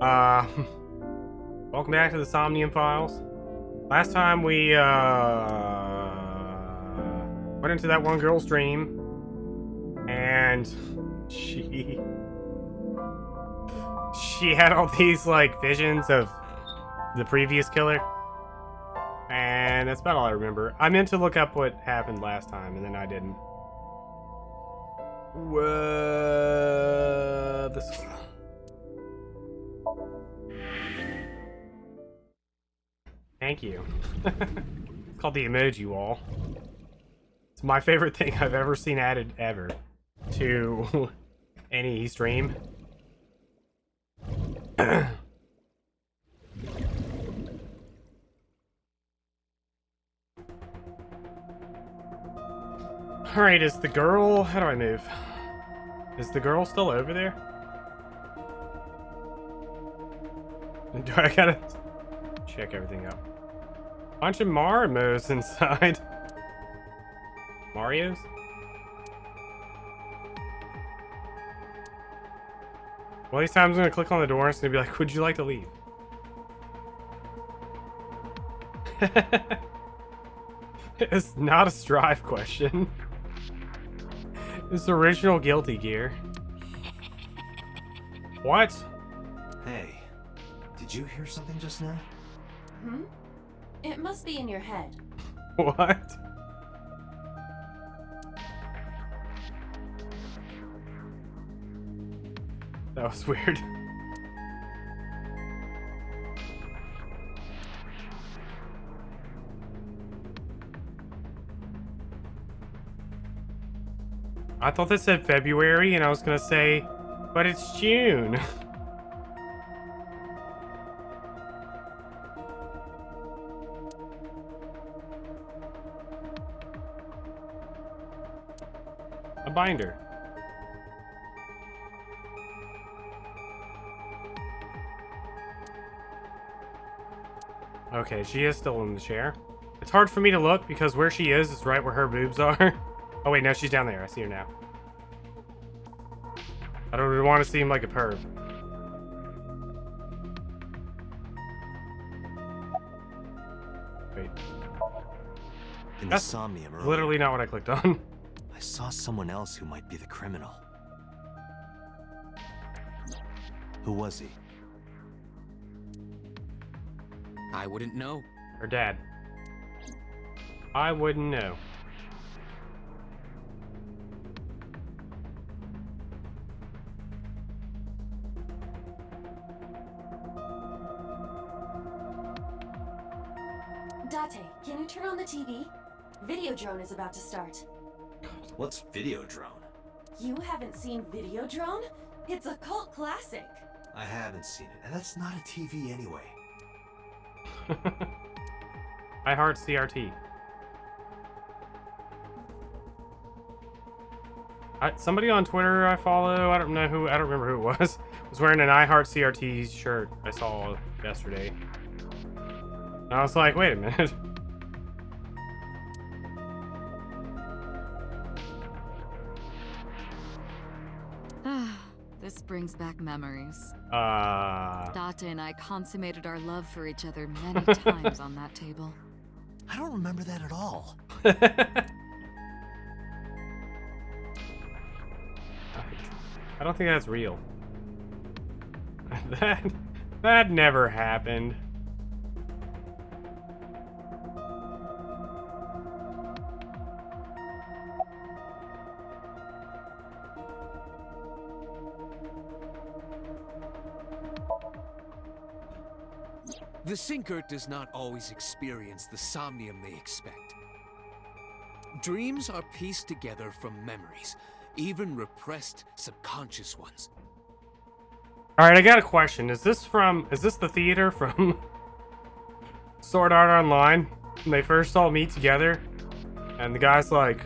Uh, welcome back to the Somnium Files. Last time we, went into that one girl's dream, and she had all these, like, visions of the previous killer, and that's about all I remember. I meant to look up what happened last time, and then I didn't. This... Thank you. It's called the emoji wall. It's my favorite thing I've ever seen added ever to any stream. Alright, is the girl... How do I move? Is the girl still over there? Do I gotta check everything out? Bunch of Marmos inside. Marios? Well, these times I'm gonna click on the door and it's gonna be like, would you like to leave? It's not a strive question. It's original Guilty Gear. What? Hey, did you hear something just now? Hmm? It must be in your head. What? That was weird. I thought this said February, and I was gonna say, but it's June. A binder. Okay, she is still in the chair. It's hard for me to look because where she is right where her boobs are. Oh wait, no, she's down there. I see her now. I don't want to seem like a perv. Wait. In the That's Somnium earlier, literally not what I clicked on. I saw someone else who might be the criminal. Who was he? I wouldn't know. Her dad. I wouldn't know. Date, can you turn on the TV? Videodrone is about to start. What's Videodrone? You haven't seen Videodrone? It's a cult classic. I haven't seen it, and that's not a TV anyway. I heart CRT. Somebody on Twitter I follow, I don't remember who it was wearing an I Heart CRT shirt I saw yesterday. And I was like, wait a minute. This brings back memories. Date and I consummated our love for each other many times on that table. I don't remember that at all. I don't think that's real. That never happened. The sinker does not always experience the somnium they expect. Dreams are pieced together from memories, even repressed subconscious ones. Alright, I got a question. Is this the theater from Sword Art Online? When they first all meet together, and the guy's like,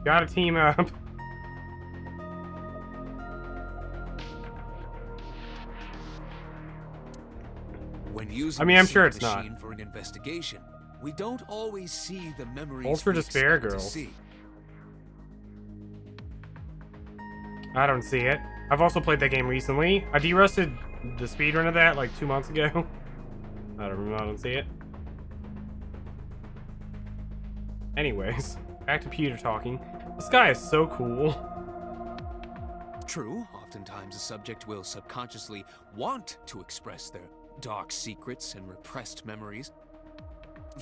gotta team up. When using I mean, I'm the sure sync it's not. machine for an investigation, we don't always see the memories Ultra we Despair expect to Girls. see. I don't see it. I've also played that game recently. I derusted the speedrun of that like 2 months ago. I don't see it. Anyways, back to Peter talking. This guy is so cool. True, oftentimes a subject will subconsciously want to express their dark secrets and repressed memories.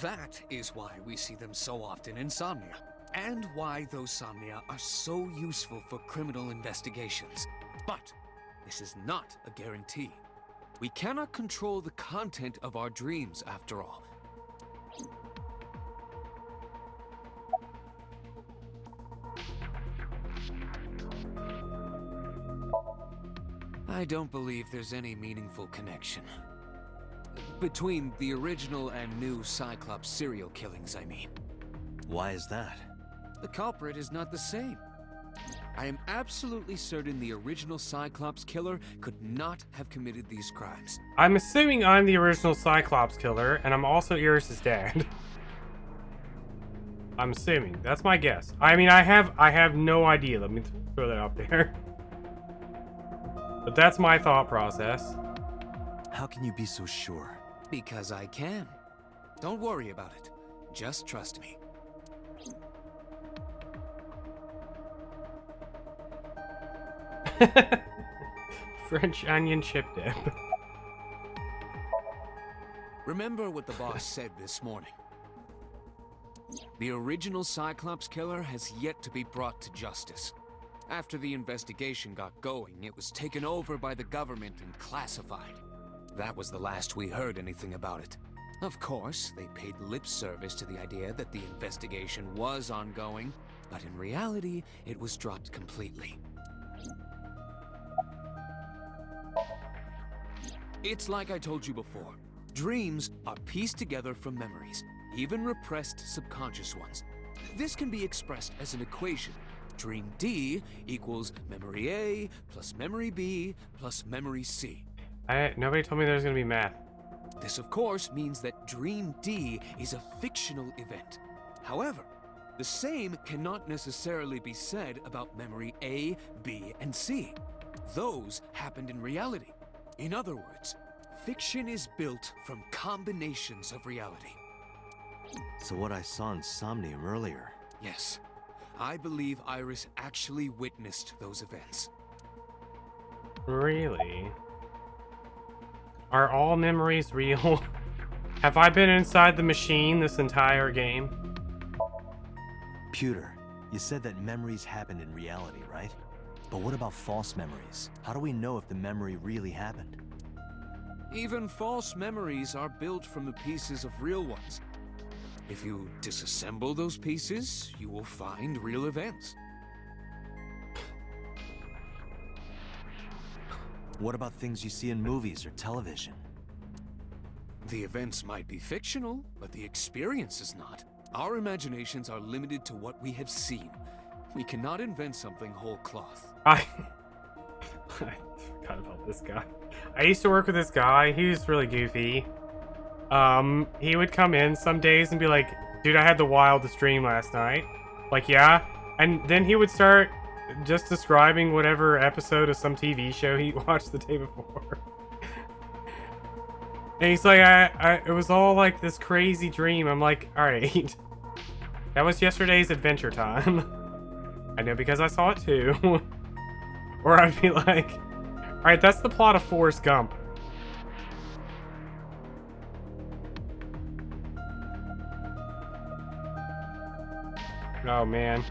That is why we see them so often in Somnia, and why those Somnia are so useful for criminal investigations. But this is not a guarantee. We cannot control the content of our dreams, after all. I don't believe there's any meaningful connection. Between the original and new Cyclops serial killings, I mean. Why is that? The culprit is not the same. I am absolutely certain the original Cyclops killer could not have committed these crimes. I'm assuming I'm the original Cyclops killer, and I'm also Iris' dad. I'm assuming. That's my guess. I mean, I have no idea. Let me throw that out there. But that's my thought process. How can you be so sure? Because I can. Don't worry about it. Just trust me. French onion chip dip. Remember what the boss said this morning. The original Cyclops killer has yet to be brought to justice. After the investigation got going, it was taken over by the government and classified. That was the last we heard anything about it. Of course, they paid lip service to the idea that the investigation was ongoing, but in reality, it was dropped completely. It's like I told you before. Dreams are pieced together from memories, even repressed subconscious ones. This can be expressed as an equation. Dream D equals memory A plus memory B plus memory C. Nobody told me there was gonna be math. This, of course, means that Dream D is a fictional event. However, the same cannot necessarily be said about memory A, B, and C. Those happened in reality. In other words, fiction is built from combinations of reality. So what I saw in Somnium earlier... Yes. I believe Iris actually witnessed those events. Really? Are all memories real? Have I been inside the machine this entire game? Pewter, you said that memories happened in reality, right? But what about false memories? How do we know if the memory really happened? Even false memories are built from the pieces of real ones. If you disassemble those pieces, you will find real events. What about things you see in movies or television? The events might be fictional, but the experience is not. Our imaginations are limited to what we have seen. We cannot invent something whole cloth. I forgot about this guy. I used to work with this guy. He was really goofy. He would come in some days and be like, dude, I had the wildest dream last night. Like, yeah. And then he would start just describing whatever episode of some TV show he watched the day before. And he's like, it was all like this crazy dream. I'm like, all right. That was yesterday's Adventure Time. I know because I saw it too. Or I'd be like, all right, that's the plot of Forrest Gump. Oh, man.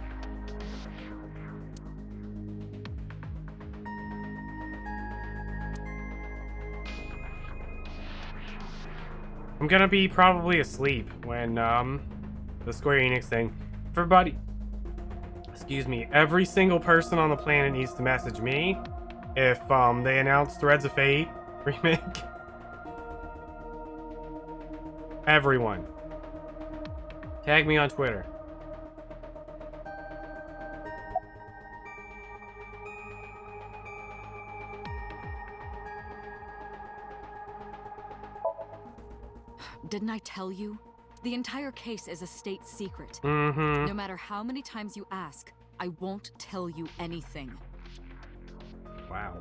I'm gonna be probably asleep when, the Square Enix thing. Everybody, excuse me, every single person on the planet needs to message me if, they announce Threads of Fate remake. Everyone. Tag me on Twitter. Didn't I tell you? The entire case is a state secret. Mm-hmm. No matter how many times you ask, I won't tell you anything. Wow.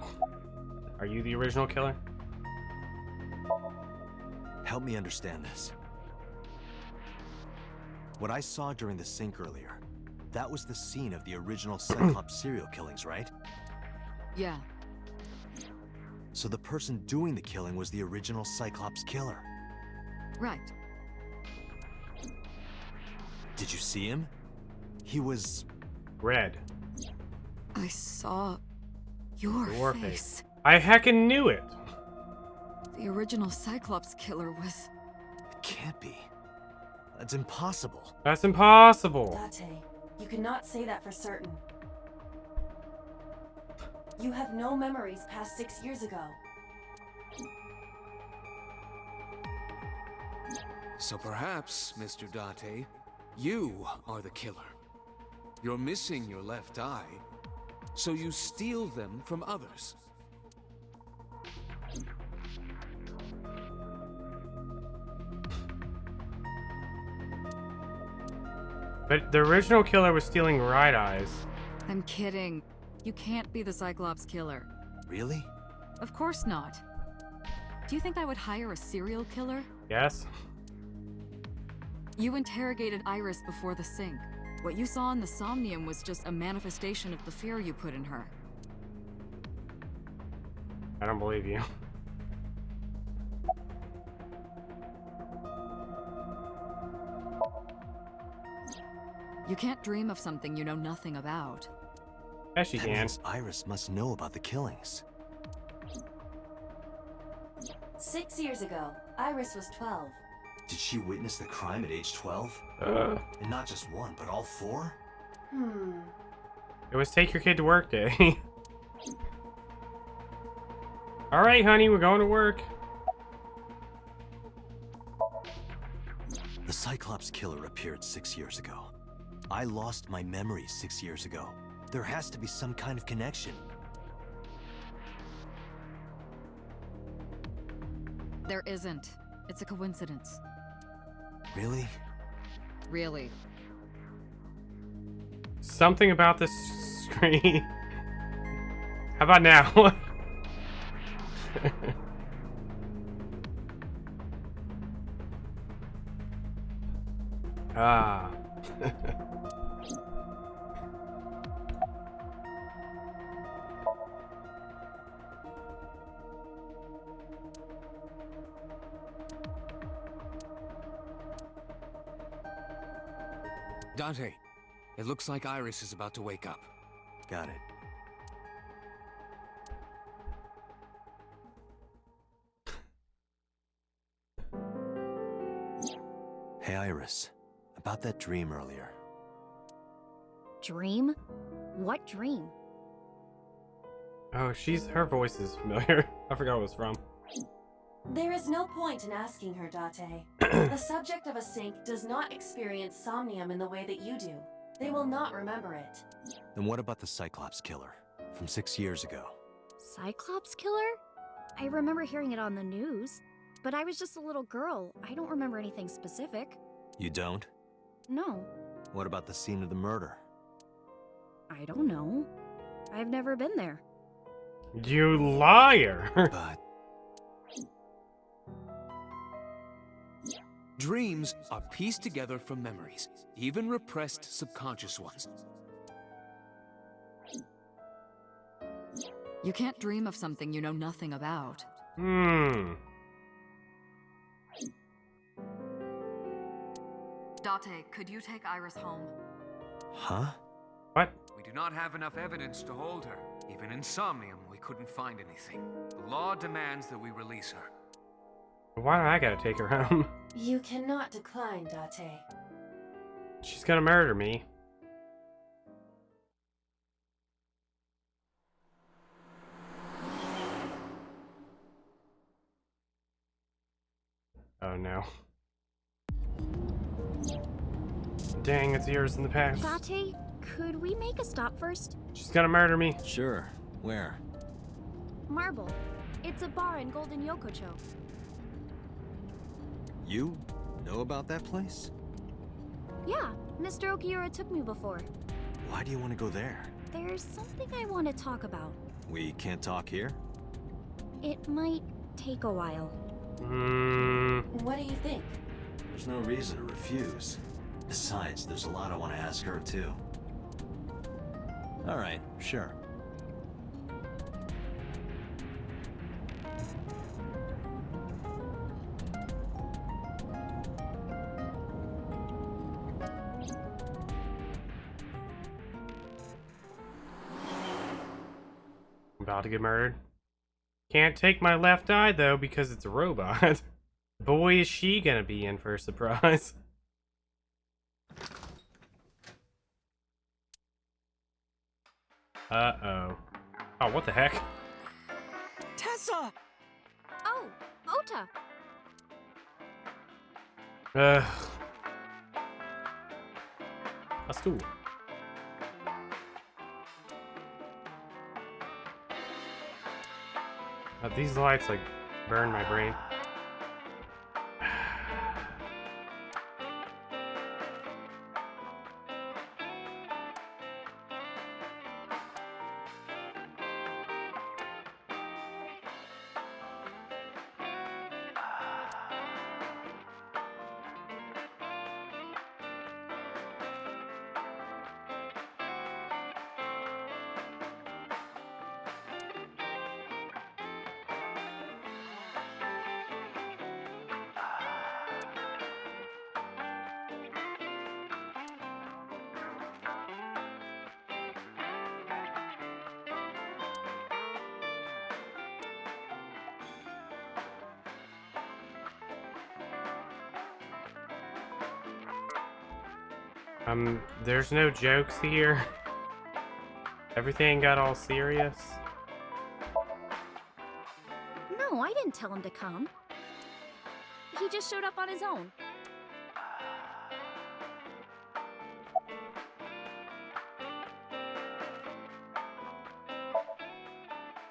Are you the original killer? Help me understand this. What I saw during the sink earlier, that was the scene of the original Cyclops serial killings, right? Yeah. So the person doing the killing was the original Cyclops killer. Right. Did you see him? He was... Red. I saw your face. I heckin' knew it. The original Cyclops killer was... It can't be. That's impossible. That's impossible. Date, you cannot say that for certain. You have no memories past 6 years ago. So perhaps, Mr. Date, you are the killer. You're missing your left eye, so you steal them from others. But the original killer was stealing right eyes. I'm kidding. You can't be the Cyclops killer. Really? Of course not. Do you think I would hire a serial killer? Yes. You interrogated Iris before the sink. What you saw in the Somnium was just a manifestation of the fear you put in her. I don't believe you. You can't dream of something you know nothing about. Yes, she That can. means Iris must know about the killings. 6 years ago, Iris was 12. Did she witness the crime at age 12? And not just one, but all four? It was take your kid to work day. All right, honey, we're going to work. The Cyclops killer appeared 6 years ago. I lost my memories 6 years ago. There has to be some kind of connection. There isn't. It's a coincidence. Really? Really. Something about this screen. How about now? Ah. Dante, it looks like Iris is about to wake up. Got it. Hey, Iris. About that dream earlier. Dream? What dream? Oh, her voice is familiar. I forgot what it was from. There is no point in asking her, Date. The subject of a sink does not experience somnium in the way that you do. They will not remember it. Then what about the Cyclops killer from 6 years ago? Cyclops killer? I remember hearing it on the news, but I was just a little girl. I don't remember anything specific. You don't? No, What about the scene of the murder? I don't know. I've never been there. You liar. But Dreams are pieced together from memories, even repressed subconscious ones. You can't dream of something you know nothing about. Date, could you take Iris home? Huh? What? We do not have enough evidence to hold her. Even in Somnium, we couldn't find anything. The law demands that we release her. Why do I gotta take her home? You cannot decline, Date. She's gonna murder me. Oh no. Dang, it's years in the past. Date, could we make a stop first? She's gonna murder me. Sure. Where? Marble. It's a bar in Golden Yokocho. You know about that place? Yeah, Mr. Okiura took me before. Why do you want to go there? There's something I want to talk about. We can't talk here? It might take a while. What do you think? There's no reason to refuse. Besides, there's a lot I want to ask her, too. Alright, sure. I'm about to get murdered. Can't take my left eye, though, because it's a robot. Boy, is she gonna be in for a surprise. Uh-oh. Oh, what the heck? Tessa! Oh, Ota! Ugh. A stool. These lights, like, burn my brain. There's no jokes here. Everything got all serious. No, I didn't tell him to come. He just showed up on his own.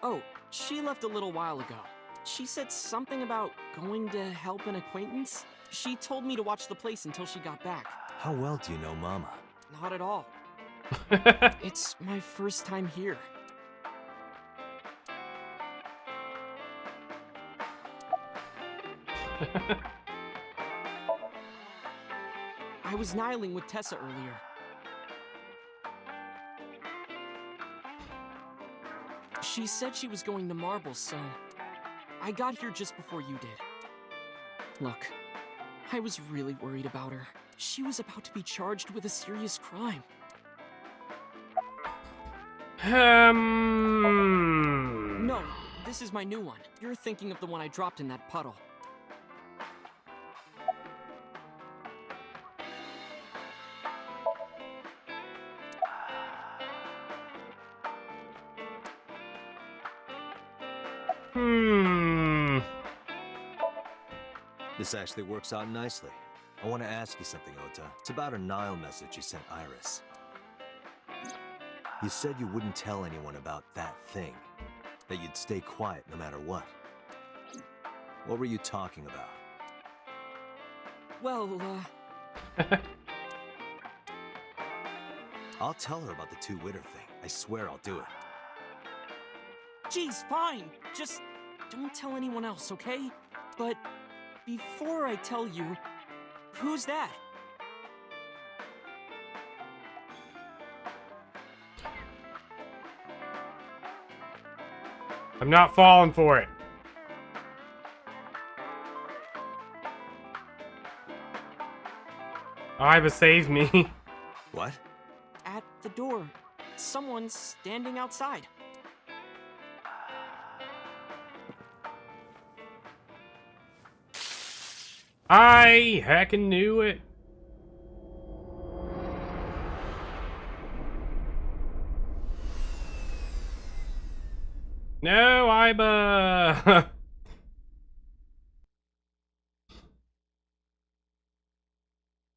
Oh, she left a little while ago. She said something about going to help an acquaintance. She told me to watch the place until she got back. How well do you know Mama? Not at all. It's my first time here. I was nihiling with Tessa earlier. She said she was going to Marbles, so I got here just before you did. Look, I was really worried about her. She was about to be charged with a serious crime. No, this is my new one. You're thinking of the one I dropped in that puddle. This actually works out nicely. I want to ask you something, Ota. It's about a Nile message you sent Iris. You said you wouldn't tell anyone about that thing. That you'd stay quiet no matter what. What were you talking about? Well, I'll tell her about the two-witter thing. I swear I'll do it. geez, fine. Just don't tell anyone else, okay? But before I tell you, who's that? I'm not falling for it. Iba, save me. What? At the door. Someone's standing outside. I heckin' knew it. No, Iba.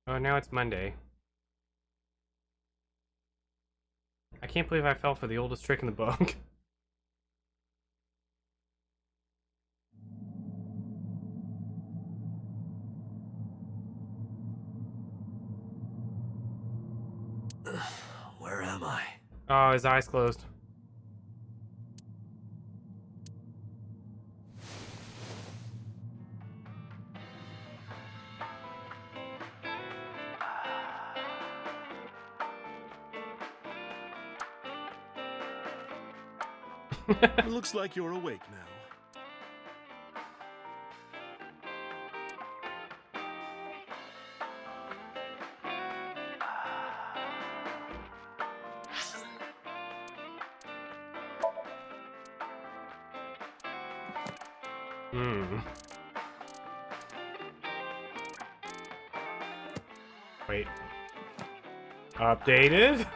Oh, now it's Monday. I can't believe I fell for the oldest trick in the book. Where am I? Oh, his eyes closed. It looks like you're awake now. Wait. Updated?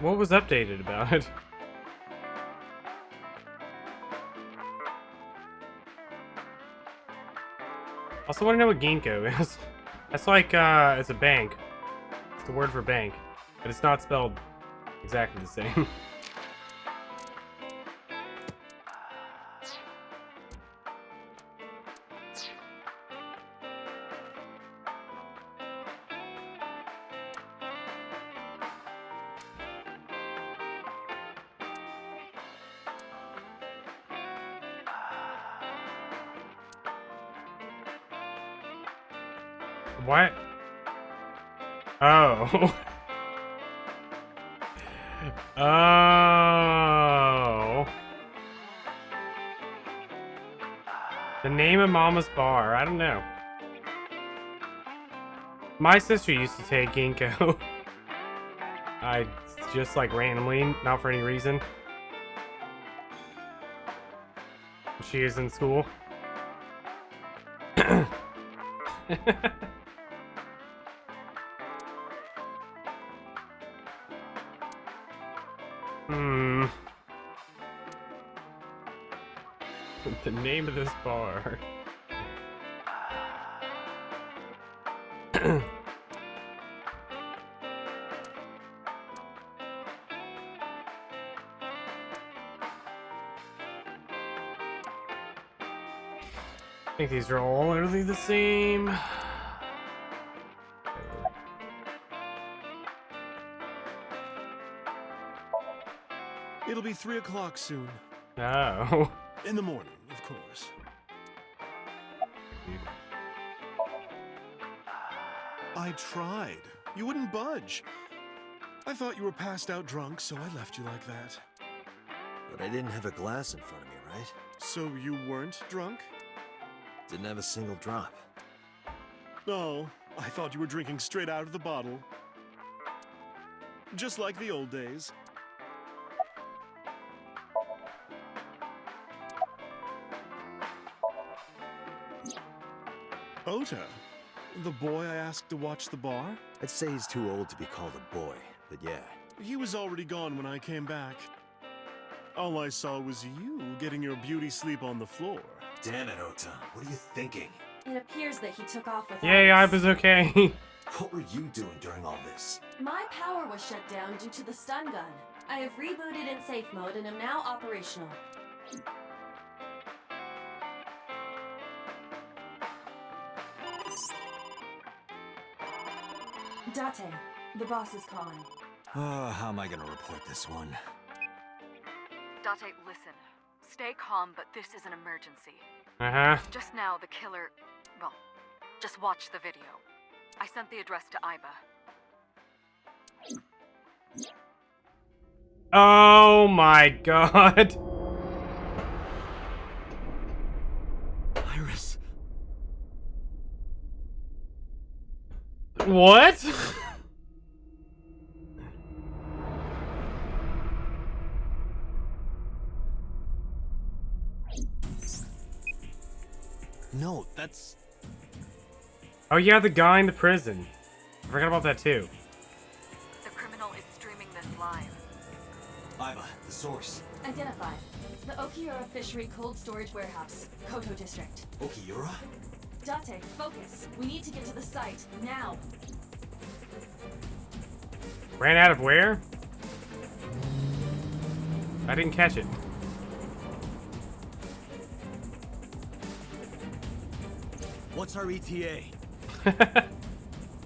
What was updated about it? Also want to know what ginkgo is. That's like, it's a bank. It's the word for bank. But it's not spelled exactly the same. What? Oh. Oh. The name of Mama's bar. I don't know. My sister used to take ginkgo. I just like randomly, not for any reason. She is in school. The name of this bar. I think these are all literally the same. It'll be 3 o'clock soon. Oh. In the morning, of course. I tried. You wouldn't budge. I thought you were passed out drunk, so I left you like that. But I didn't have a glass in front of me, right? So you weren't drunk? Didn't have a single drop. Oh, I thought you were drinking straight out of the bottle. Just like the old days. Ota, the boy I asked to watch the bar? I'd say he's too old to be called a boy, but yeah. He was already gone when I came back. All I saw was you getting your beauty sleep on the floor. Damn it, Ota. What are you thinking? It appears that he took off with Yay, I was okay. What were you doing during all this? My power was shut down due to the stun gun. I have rebooted in safe mode and am now operational. Date, the boss is calling. How am I gonna report this one? Date, listen. Stay calm, but this is an emergency. Uh-huh. Just now, the killer... Well, just watch the video. I sent the address to Iba. Oh my god. Iris. What? No, that's... Oh yeah, the guy in the prison. I forgot about that too. The criminal is streaming this live. Iba, the source. Identified. The Okiura Fishery Cold Storage Warehouse, Koto District. Okiura? Date, focus. We need to get to the site, now. Ran out of where? I didn't catch it. What's our ETA?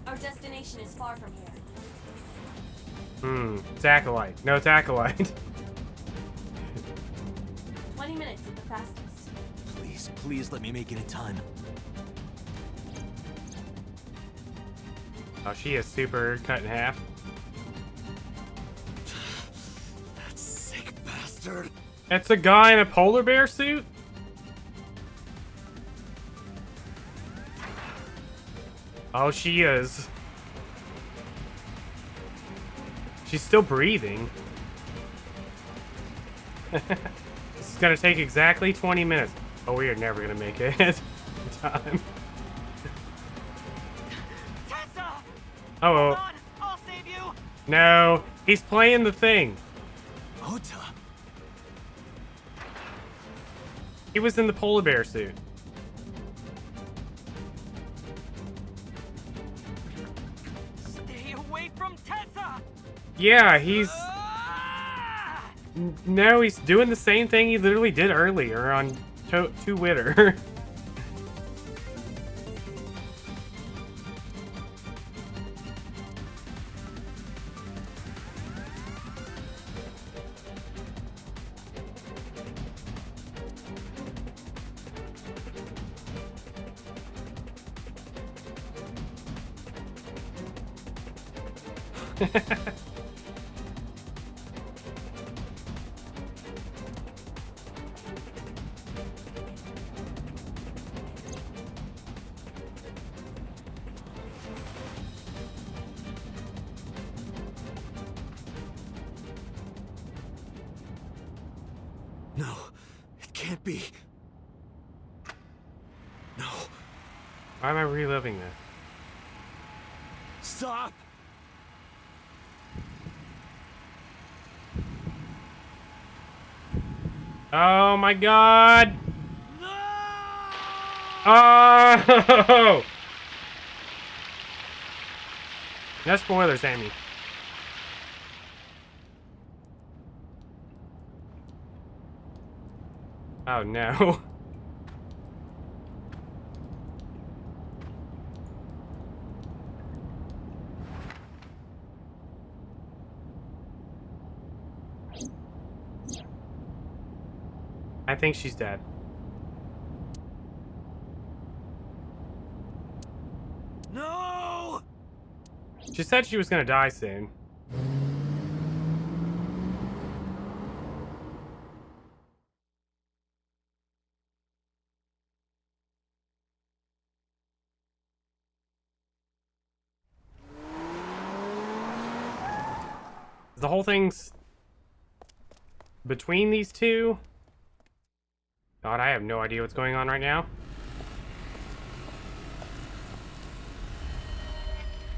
Our destination is far from here. It's acolyte. No, it's acolyte. 20 minutes at the fastest. Please Please let me make it in time. Oh, she is super cut in half. That sick bastard. It's a guy in a polar bear suit? Oh, she is. She's still breathing. This is gonna take exactly 20 minutes. Oh, we are never gonna make it in time. Tessa! Oh, Hold on, I'll save you. no. He's playing the thing. Ota. He was in the polar bear suit. Stay away from Tessa! Yeah, he's... Ah! No, he's doing the same thing he literally did earlier on Twitter. No, it can't be. No. Why am I reliving this? Stop! Oh my god! No! Oh! No spoilers, Amy. Oh no. I think she's dead. No! She said she was gonna die soon. The whole thing's between these two. God, I have no idea what's going on right now.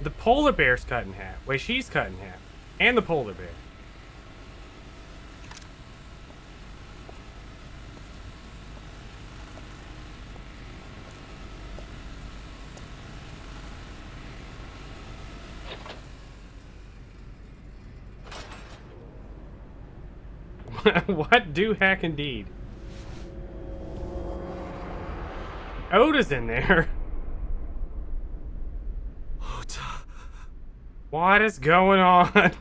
The polar bear's cut in half. Wait, she's cut in half. And the polar bear. What do heck indeed? Oda's in there. Ota. What is going on?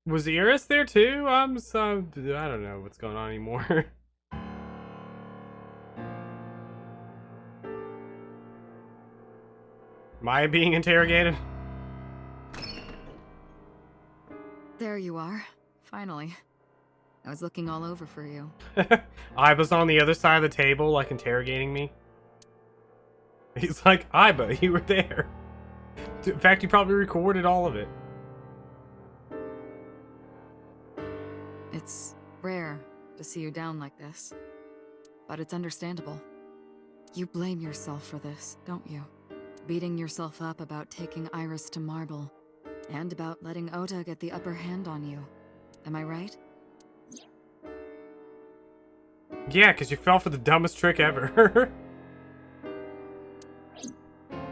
Was Iris there too? I don't know what's going on anymore. Am I being interrogated? There you are. Finally. I was looking all over for you. I was on the other side of the table, like, interrogating me. He's like, Iba, you were there. In fact, you probably recorded all of it. It's rare to see you down like this. But it's understandable. You blame yourself for this, don't you? Beating yourself up about taking Iris to Marble. And about letting Ota get the upper hand on you. Am I right? Yeah, because you fell for the dumbest trick ever.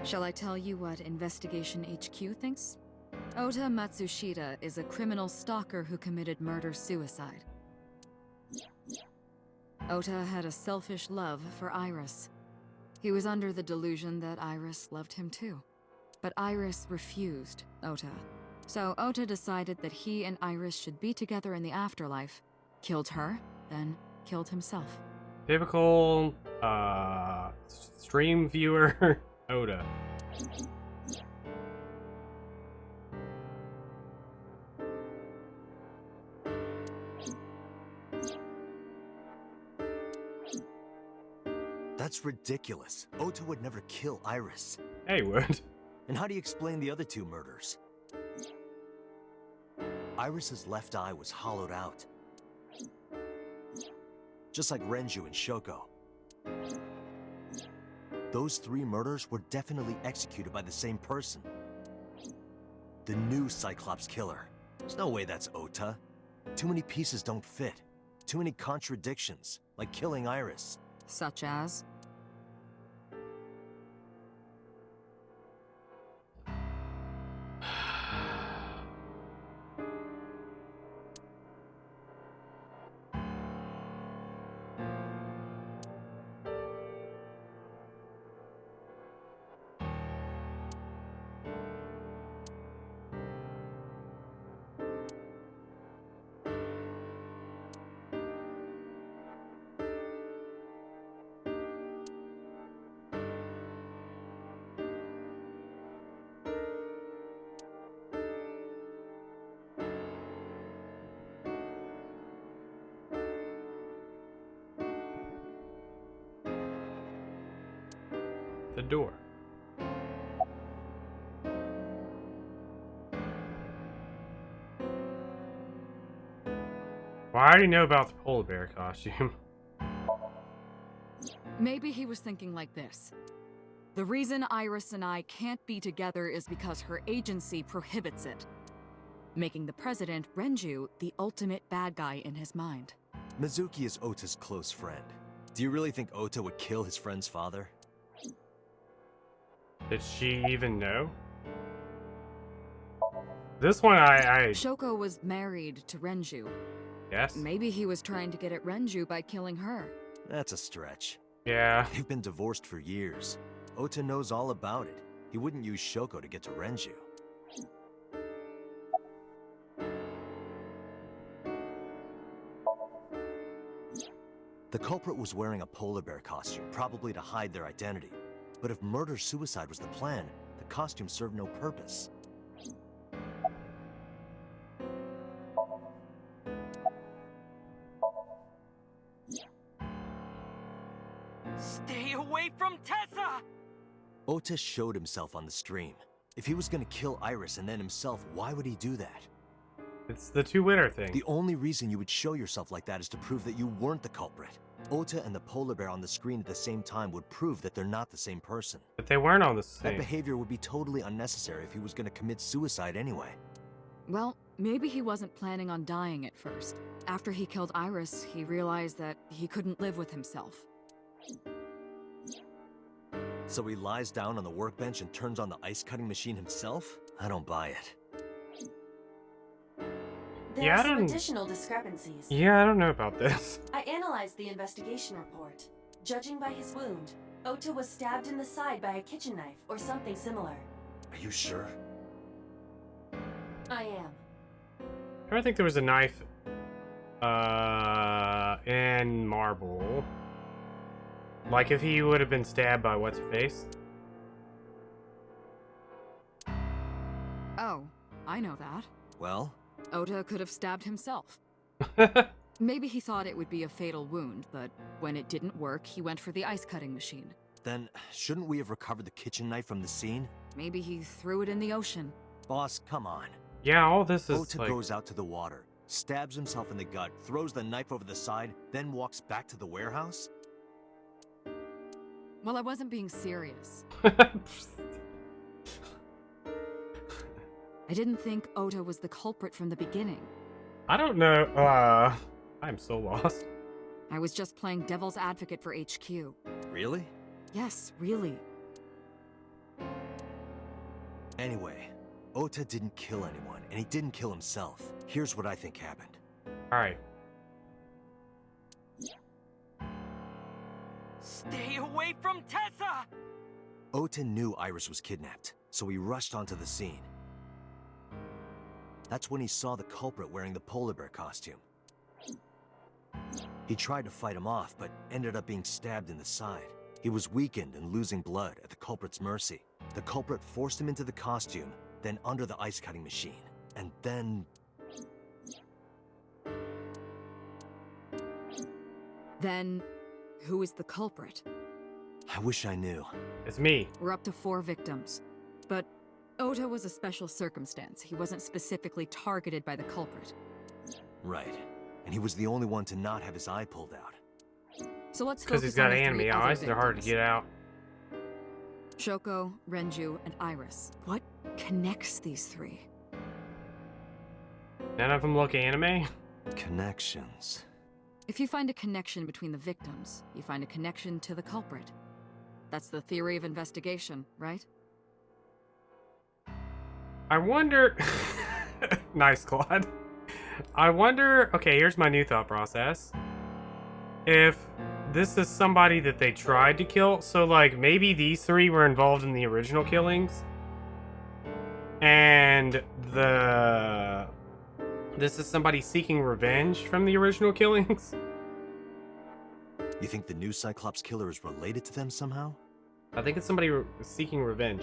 Shall I tell you what Investigation HQ thinks? Ota Matsushita is a criminal stalker who committed murder-suicide. Ota had a selfish love for Iris. He was under the delusion that Iris loved him too. But Iris refused Ota. So Ota decided that he and Iris should be together in the afterlife, killed her, then killed himself. Typical, stream viewer Oda. That's ridiculous. Ota would never kill Iris. Hey, would. And how do you explain the other two murders? Iris's left eye was hollowed out. Just like Renju and Shoko. Those 3 murders were definitely executed by the same person. The new Cyclops killer. There's no way that's Ota. Too many pieces don't fit. Too many contradictions, like killing Iris. Such as? The door. Well, I already know about the polar bear costume. Maybe he was thinking like this. The reason Iris and I can't be together is because her agency prohibits it, making the president, Renju, the ultimate bad guy in his mind. Mizuki is Ota's close friend. Do you really think Ota would kill his friend's father? Did she even know? This one, I Shoko was married to Renju. yes. Maybe he was trying to get at Renju by killing her. That's a stretch. Yeah. They've been divorced for years. Ota knows all about it. He wouldn't use Shoko to get to Renju. The culprit was wearing a polar bear costume, probably to hide their identity. But if murder-suicide was the plan, the costume served no purpose. Stay away from Tessa! Ota showed himself on the stream. If he was gonna kill Iris and then himself, why would he do that? It's the two-winner thing. The only reason you would show yourself like that is to prove that you weren't the culprit. Ota and the polar bear on the screen at the same time would prove that they're not the same person. But they weren't on the That same. behavior would be totally unnecessary if he was gonna commit suicide anyway. Well, maybe he wasn't planning on dying at first. After he killed Iris, he realized that he couldn't live with himself. So he lies down on the workbench and turns on the ice-cutting machine himself? I don't buy it. There Yeah, I are some don't- additional discrepancies. Yeah, I don't know about this. I analyzed the investigation report. Judging by his wound, Ota was stabbed in the side by a kitchen knife or something similar. Are you sure? I am. I don't think there was a knife in Marble. Like if he would have been stabbed by what's her face? Oh, I know that. Well, Ota could have stabbed himself. Maybe he thought it would be a fatal wound, but when it didn't work, he went for the ice-cutting machine. then shouldn't we have recovered the kitchen knife from the scene? Maybe he threw it in the ocean. Boss, come on. Yeah, all this is Ota like... goes out to the water, stabs himself in the gut, throws the knife over the side, then walks back to the warehouse? Well, I wasn't being serious. I didn't think Ota was the culprit from the beginning. I don't know. I'm so lost. I was just playing devil's advocate for HQ. Really? Yes, really. Anyway, Ota didn't kill anyone, and he didn't kill himself. Here's what I think happened. Alright. Stay away from Tessa! Ota knew Iris was kidnapped, so he rushed onto the scene. That's when he saw the culprit wearing the polar bear costume. He tried to fight him off, but ended up being stabbed in the side. He was weakened and losing blood at the culprit's mercy. The culprit forced him into the costume, then under the ice-cutting machine. And then... Then, who is the culprit? I wish I knew. It's me. We're up to 4 victims. But Ota was a special circumstance. He wasn't specifically targeted by the culprit. Right. And he was the only one to not have his eye pulled out. So let's Because focus he's got on the 3 anime other eyes. They're hard to victims. get out. Shoko, Renju, and Iris. What connects these 3? None of them look anime. Connections. If you find a connection between the victims, you find a connection to the culprit. That's the theory of investigation, right? I wonder... Nice, Claude. I wonder... Okay, here's my new thought process. If this is somebody that they tried to kill, so, like, maybe these 3 were involved in the original killings, and this is somebody seeking revenge from the original killings? You think the new Cyclops killer is related to them somehow? I think it's somebody seeking revenge.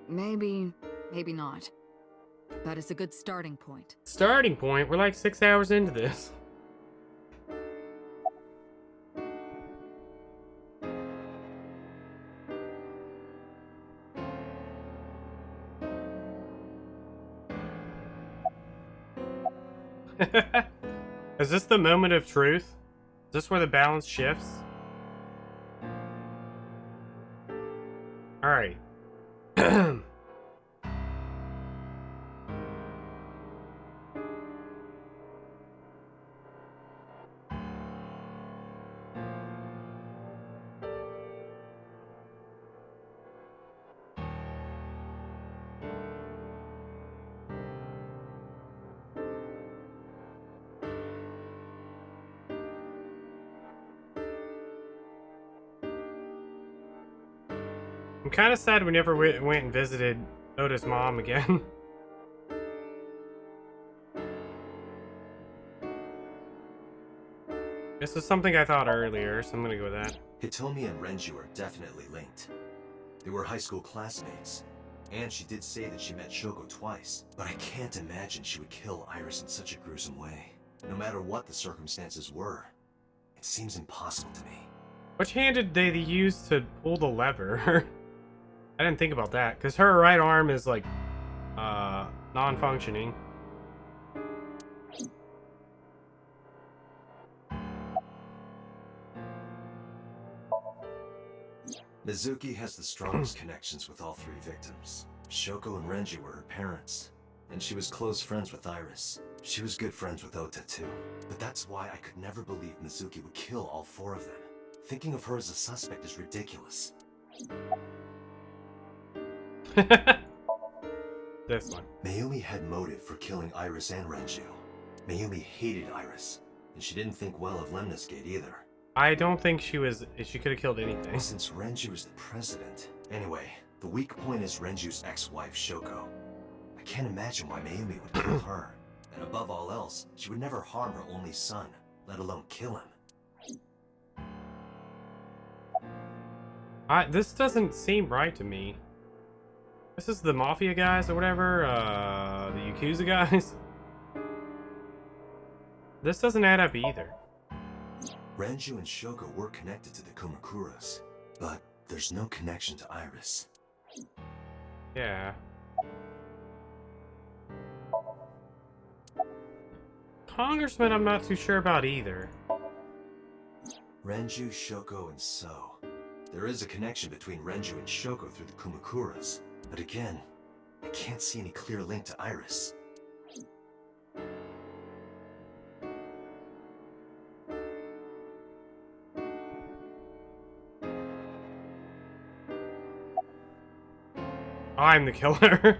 Maybe, maybe not. But it's a good starting point. Starting point? We're like 6 hours into this. Is this the moment of truth? Is this where the balance shifts? Alright. I'm kind of sad we never went and visited Ota's mom again. This is something I thought earlier, so I'm gonna go with that. Hitomi and Renju are definitely linked. They were high school classmates, and she did say that she met Shoko twice, but I can't imagine she would kill Iris in such a gruesome way. No matter what the circumstances were, it seems impossible to me. Which hand did they use to pull the lever? I didn't think about that, because her right arm is like, non-functioning. Mizuki has the strongest connections with all 3 victims. Shoko and Renji were her parents, and she was close friends with Iris. She was good friends with Ota too. But that's why I could never believe Mizuki would kill all 4 of them. Thinking of her as a suspect is ridiculous. This one. Mayumi had motive for killing Iris and Renju. Mayumi hated Iris, and she didn't think well of Lemnis Gate either. I don't think she could have killed anything. Since Renju is the president. Anyway, the weak point is Renju's ex-wife, Shoko. I can't imagine why Mayumi would kill her. And above all else, she would never harm her only son, let alone kill him. This doesn't seem right to me. This is the Mafia guys or whatever, the Yakuza guys. This doesn't add up either. Renju and Shoko were connected to the Kumakuras, but there's no connection to Iris. Yeah. Congressman, I'm not too sure about either. Renju, Shoko, and So. There is a connection between Renju and Shoko through the Kumakuras, but again, I can't see any clear link to Iris. I'm the killer.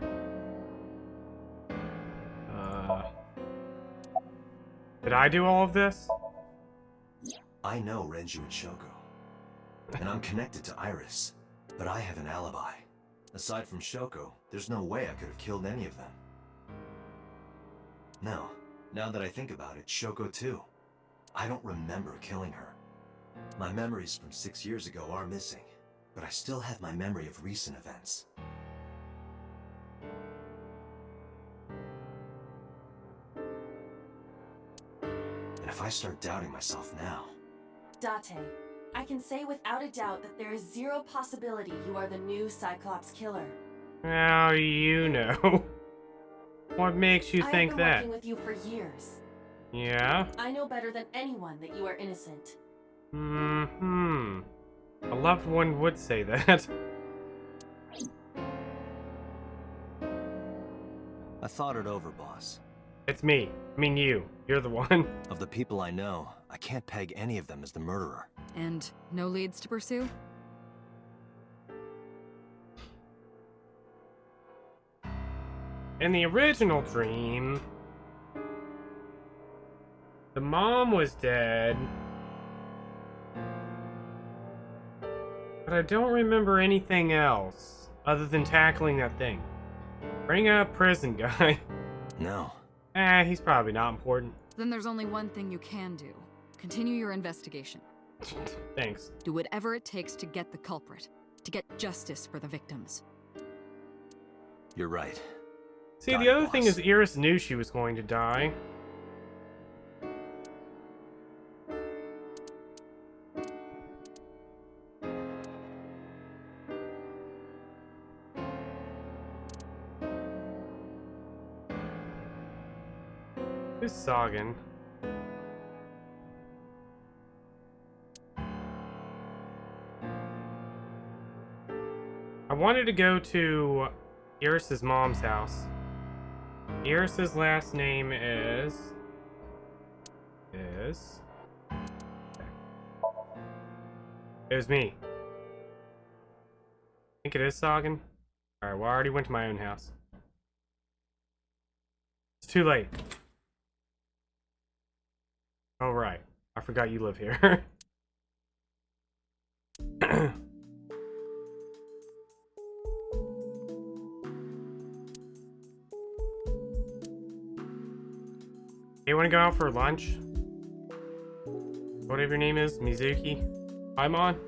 Did I do all of this? I know Renju and Shoko, and I'm connected to Iris. But I have an alibi. Aside from Shoko, there's no way I could have killed any of them. No, now that I think about it, Shoko too. I don't remember killing her. My memories from 6 years ago are missing, but I still have my memory of recent events. And if I start doubting myself now... Date, I can say without a doubt that there is zero possibility you are the new Cyclops killer. How do you know? What makes you think I've been that? working with you for years. Yeah? I know better than anyone that you are innocent. Mm-hmm. A loved one would say that. I thought it over, boss. It's me. I mean you. You're the one. Of the people I know, I can't peg any of them as the murderer. And no leads to pursue? In the original dream, the mom was dead. But I don't remember anything else other than tackling that thing. Bring up prison guy. No. He's probably not important. Then there's only one thing you can do. Continue your investigation. Thanks. Do whatever it takes to get the culprit. To get justice for the victims. You're right. See, Got the it, other thing boss. is Iris knew she was going to die. Who's Sagan? I wanted to go to Iris's mom's house. Iris's last name is... It was me. I think it is Sagan. Alright, well I already went to my own house. It's too late. Oh right, I forgot you live here. You wanna go out for lunch? Whatever your name is, Mizuki. I'm on.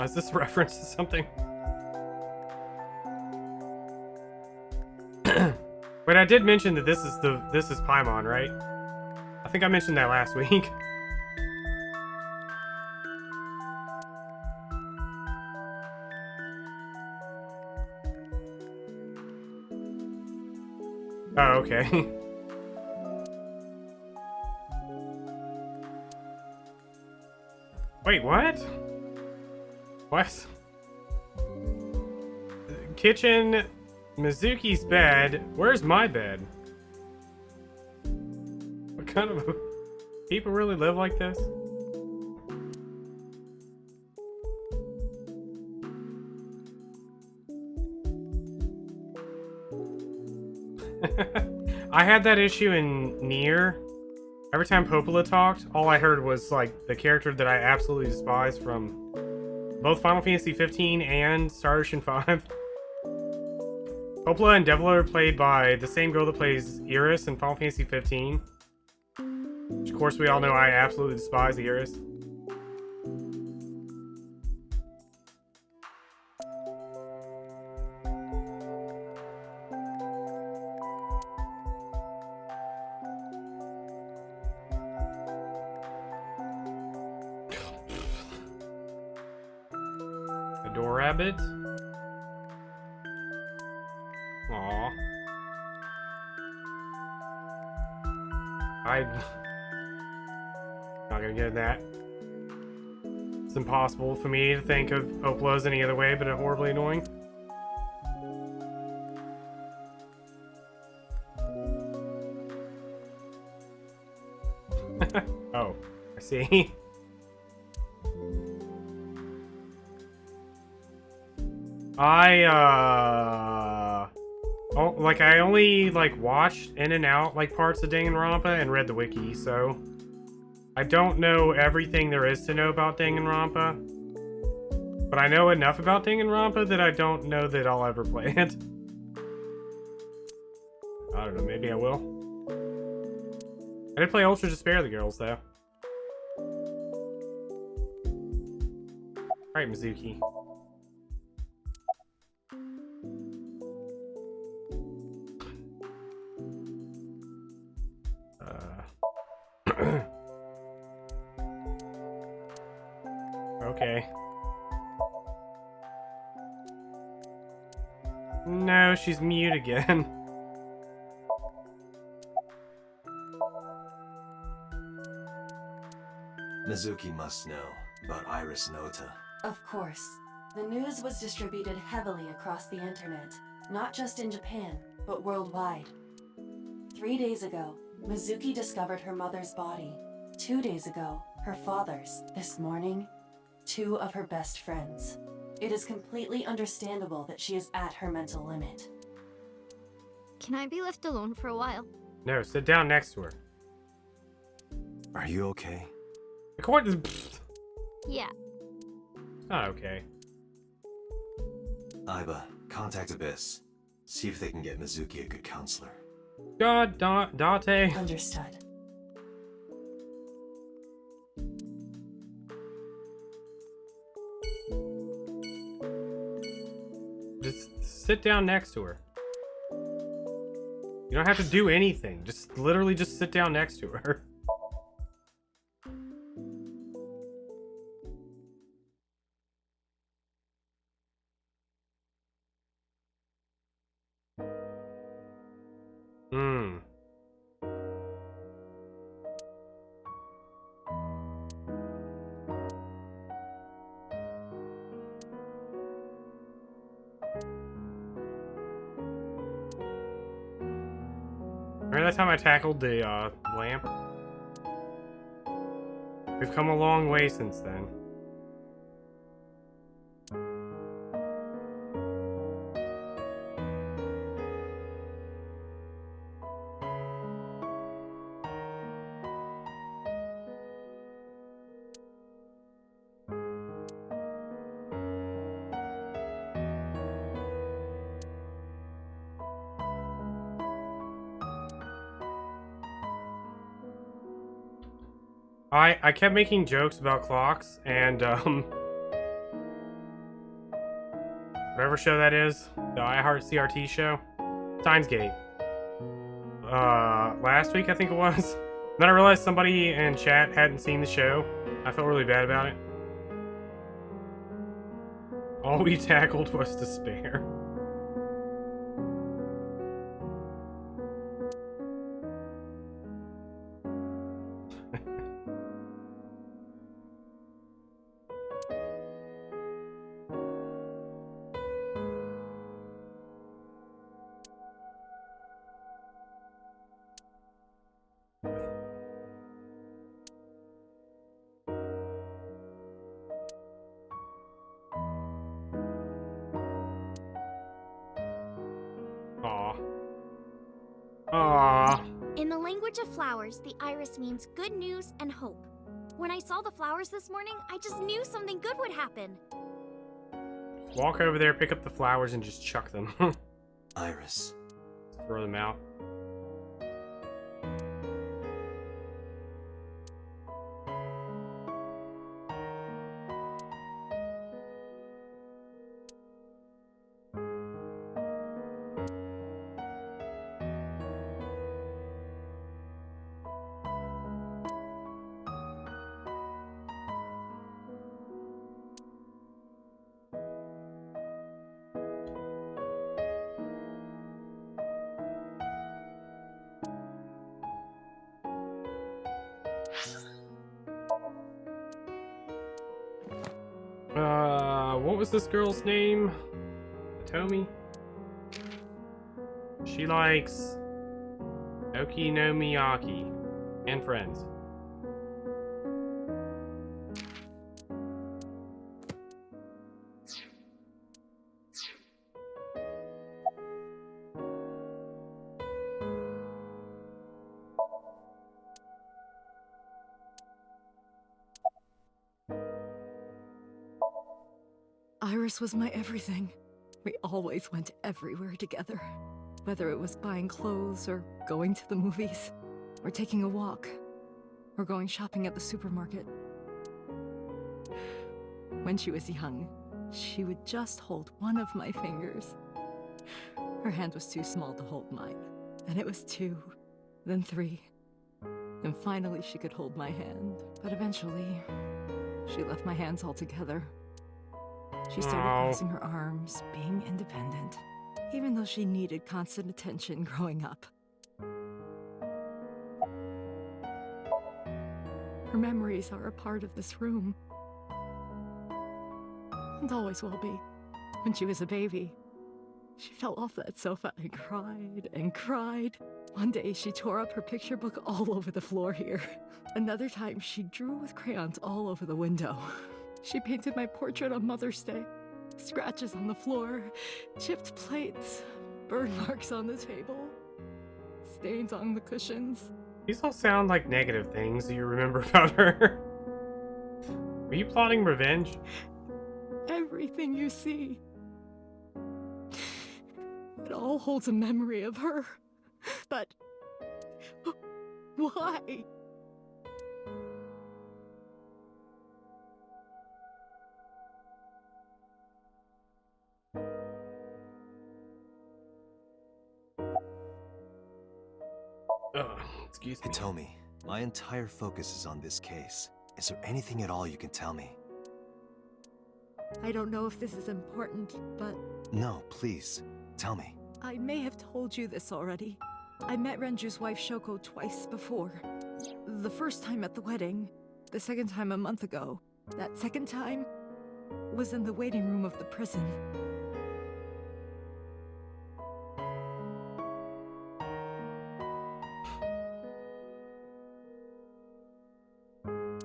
Is this a reference to something? Wait, I did mention that this is Paimon, right? I think I mentioned that last week. Oh, okay. Wait, what? What? Kitchen, Mizuki's bed. Where's my bed? What kind of people really live like this? I had that issue in Nier. Every time Popola talked, all I heard was like the character that I absolutely despise from both Final Fantasy 15 and Star Ocean 5. Popola and Devil are played by the same girl that plays Iris in Final Fantasy 15. Which, of course, we all know I absolutely despise Iris. Adore Rabbit. Aww. I'm not gonna get that. It's impossible for me to think of Oplos any other way but horribly annoying. Oh, I see. I only, like, watched in and out, like, parts of Danganronpa and read the wiki, so I don't know everything there is to know about Danganronpa, but I know enough about Danganronpa that I don't know that I'll ever play it. I don't know, maybe I will. I did play Ultra to Spare the Girls, though. Alright, Mizuki. Okay. No, she's mute again. Mizuki must know about Iris and Ota. Of course. The news was distributed heavily across the internet, not just in Japan, but worldwide. 3 days ago, Mizuki discovered her mother's body. 2 days ago, her father's. This morning, 2 of her best friends. It is completely understandable that she is at her mental limit. Can I be left alone for a while? No, sit down next to her. Are you okay? According to... Yeah. It's not okay. Aiba, contact Abyss. See if they can get Mizuki a good counselor. God, Date. Understood. Just sit down next to her. You don't have to do anything. Just literally just sit down next to her. Hmm. Remember that time I tackled the lamp? We've come a long way since then. I kept making jokes about clocks and whatever show that is, the iHeart CRT show, Steins Gate. Last week I think it was. Then I realized somebody in chat hadn't seen the show. I felt really bad about it. All we tackled was despair. Aw. Aw. In the language of flowers, the iris means good news and hope. When I saw the flowers this morning, I just knew something good would happen. Walk over there, pick up the flowers, and just chuck them. Iris. Throw them out. What was this girl's name? Tomi? She likes Okonomiyaki and Friends. Iris was my everything. We always went everywhere together. Whether it was buying clothes, or going to the movies, or taking a walk, or going shopping at the supermarket. When she was young, she would just hold one of my fingers. Her hand was too small to hold mine. Then it was 2, then 3. And finally she could hold my hand. But eventually, she left my hands altogether. She started crossing her arms, being independent, even though she needed constant attention growing up. Her memories are a part of this room. And always will be. When she was a baby, she fell off that sofa and cried and cried. One day she tore up her picture book all over the floor here. Another time she drew with crayons all over the window. She painted my portrait on Mother's Day. Scratches on the floor, chipped plates, burn marks on the table, stains on the cushions. These all sound like negative things you remember about her. Were you plotting revenge? Everything you see. It all holds a memory of her. But why? Excuse me. Hitomi, my entire focus is on this case. Is there anything at all you can tell me? I don't know if this is important, but No, please. Tell me. I may have told you this already. I met Renju's wife Shoko twice before. The first time at the wedding, the second time a month ago. That second time was in the waiting room of the prison.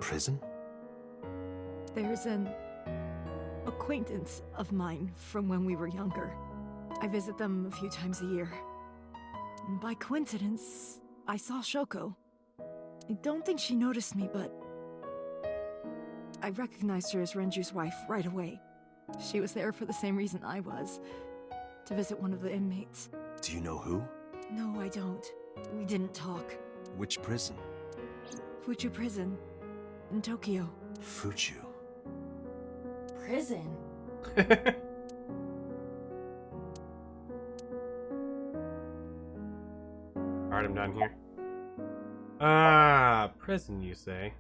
Prison? There's an acquaintance of mine from when we were younger. I visit them a few times a year. And by coincidence, I saw Shoko. I don't think she noticed me, but I recognized her as Renju's wife right away. She was there for the same reason I was, to visit one of the inmates. Do you know who? No, I don't. We didn't talk. Which prison? Fuchu Prison, in Tokyo. Fuchu. Prison? Alright, I'm done here. Prison, you say?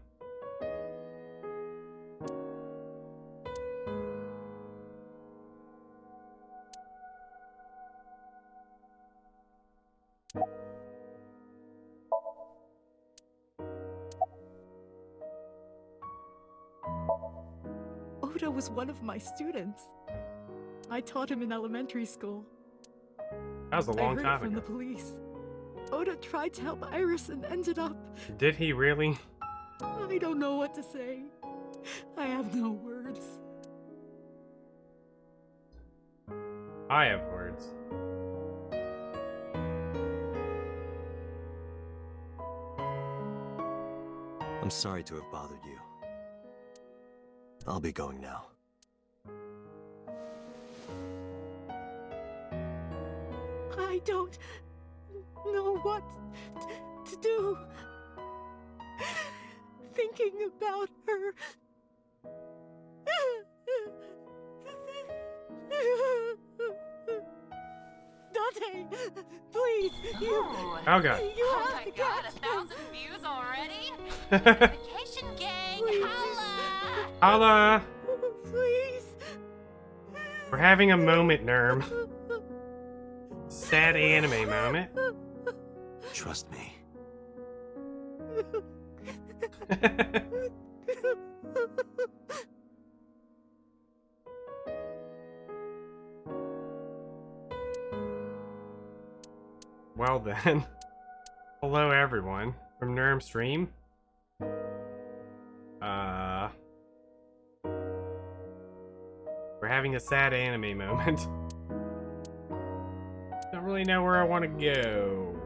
Oda was one of my students. I taught him in elementary school. That was a I long heard time from the ago. police. Oda tried to help Iris and ended up... Did he really? I don't know what to say. I have no words. I have words. I'm sorry to have bothered you. I'll be going now. I don't know what to do. Thinking about her. Dante, please, Oh god. you Oh have my to god, catch 1,000 views already? Holla! Vacation gang, holla! Please. We're having a moment, Nerm. Sad anime moment. Trust me. well then. Hello everyone from Nerm Stream. We're having a sad anime moment. Don't really know where I want to go.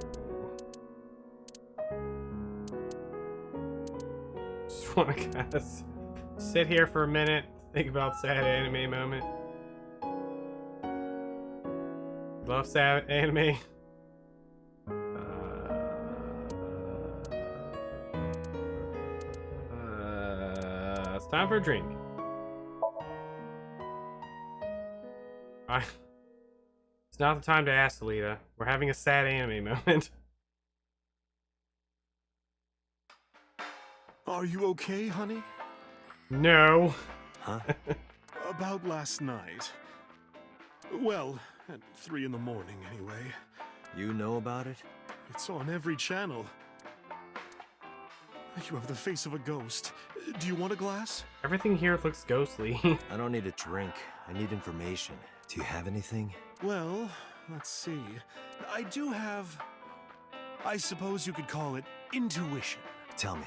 Just want to kind of sit here for a minute, think about sad anime moment. Love sad anime. It's time for a drink. It's not the time to ask, Alita. We're having a sad anime moment. Are you okay, honey? No. Huh? About last night. Well, at 3 in the morning, anyway. You know about it? It's on every channel. You have the face of a ghost. Do you want a glass? Everything here looks ghostly. I don't need a drink. I need information. Do you have anything? Well, let's see. I do have... I suppose you could call it intuition. Tell me.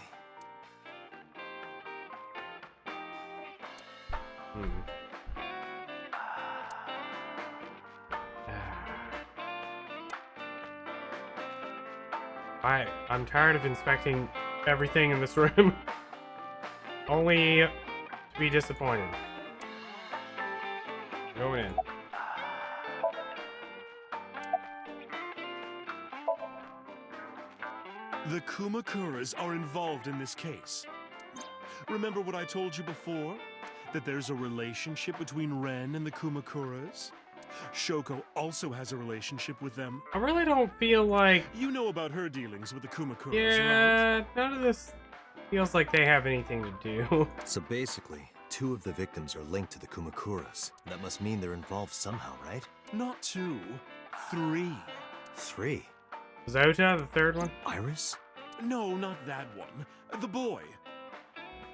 I'm tired of inspecting everything in this room. Only to be disappointed. Going in. The Kumakuras are involved in this case. Remember what I told you before? That there's a relationship between Ren and the Kumakuras? Shoko also has a relationship with them. I really don't feel like... You know about her dealings with the Kumakuras, Yeah, right? none of this feels like they have anything to do. So basically, 2 of the victims are linked to the Kumakuras. That must mean they're involved somehow, right? Not 2, 3. 3? Zota, the third one? Iris? No, not that one. The boy.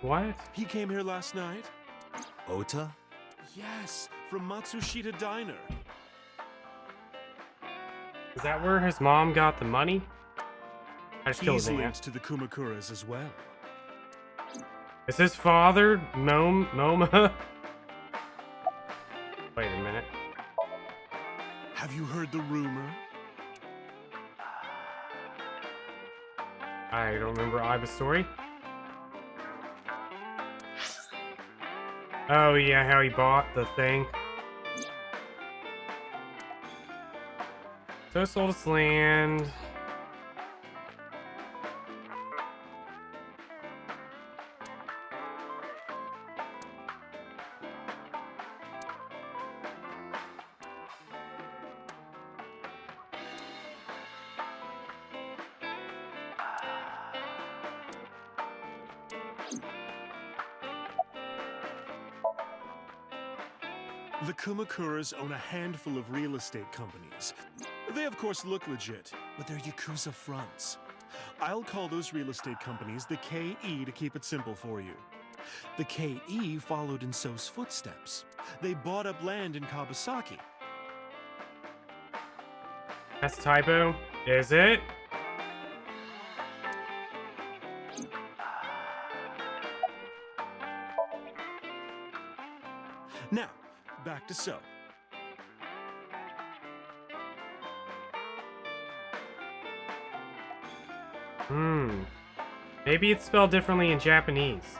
What? He came here last night? Ota? Yes, from Matsushita Diner. Is that where his mom got the money? I just killed He's him. linked to the Kumakuras as well. Is his father Moma? Wait a minute. Have you heard the rumor? I don't remember Iba's story. Oh yeah, how he bought the thing. So sold his land. The Kumakuras own a handful of real estate companies. They of course look legit, but they're Yakuza fronts. I'll call those real estate companies the KE to keep it simple for you. The KE followed in So's footsteps. They bought up land in Kawasaki. That's a typo. Is it? Now, back to So. Maybe it's spelled differently in Japanese.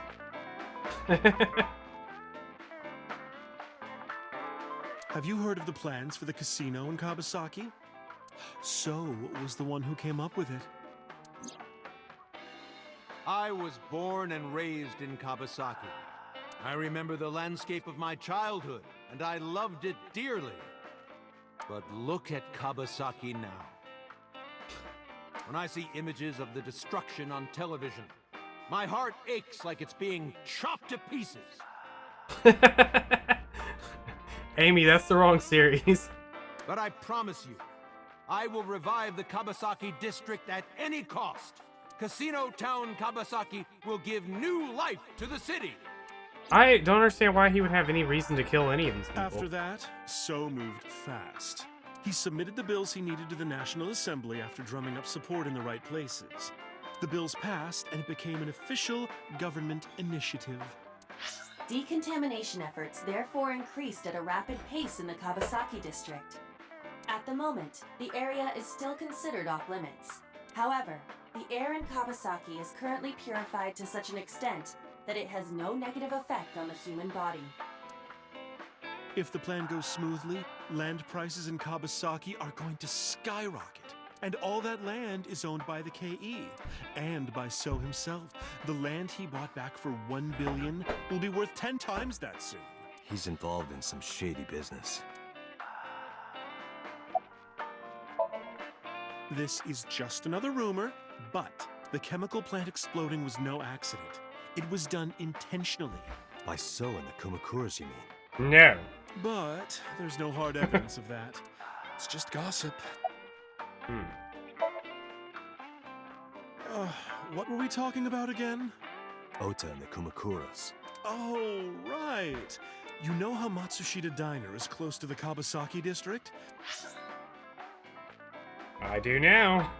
Have you heard of the plans for the casino in Kawasaki? So was the one who came up with it. I was born and raised in Kawasaki. I remember the landscape of my childhood, and I loved it dearly. But look at Kawasaki now. When I see images of the destruction on television, my heart aches like it's being chopped to pieces. Amy, that's the wrong series. But I promise you, I will revive the Kawasaki district at any cost. Casino Town Kawasaki will give new life to the city. I don't understand why he would have any reason to kill any of these people. After that, So moved fast. He submitted the bills he needed to the National Assembly after drumming up support in the right places. The bills passed, and it became an official government initiative. Decontamination efforts therefore increased at a rapid pace in the Kawasaki district. At the moment, the area is still considered off limits. However, the air in Kawasaki is currently purified to such an extent that it has no negative effect on the human body. If the plan goes smoothly, land prices in Kawasaki are going to skyrocket. And all that land is owned by the KE, and by So himself. The land he bought back for $1 billion will be worth 10 times that soon. He's involved in some shady business. This is just another rumor, but the chemical plant exploding was no accident. It was done intentionally. By So and the Kumakuras, you mean? No. But there's no hard evidence of that. It's just gossip. What were we talking about again? Ota and the Kumakuras. Oh, right. You know how Matsushita Diner is close to the Kawasaki district? I do now.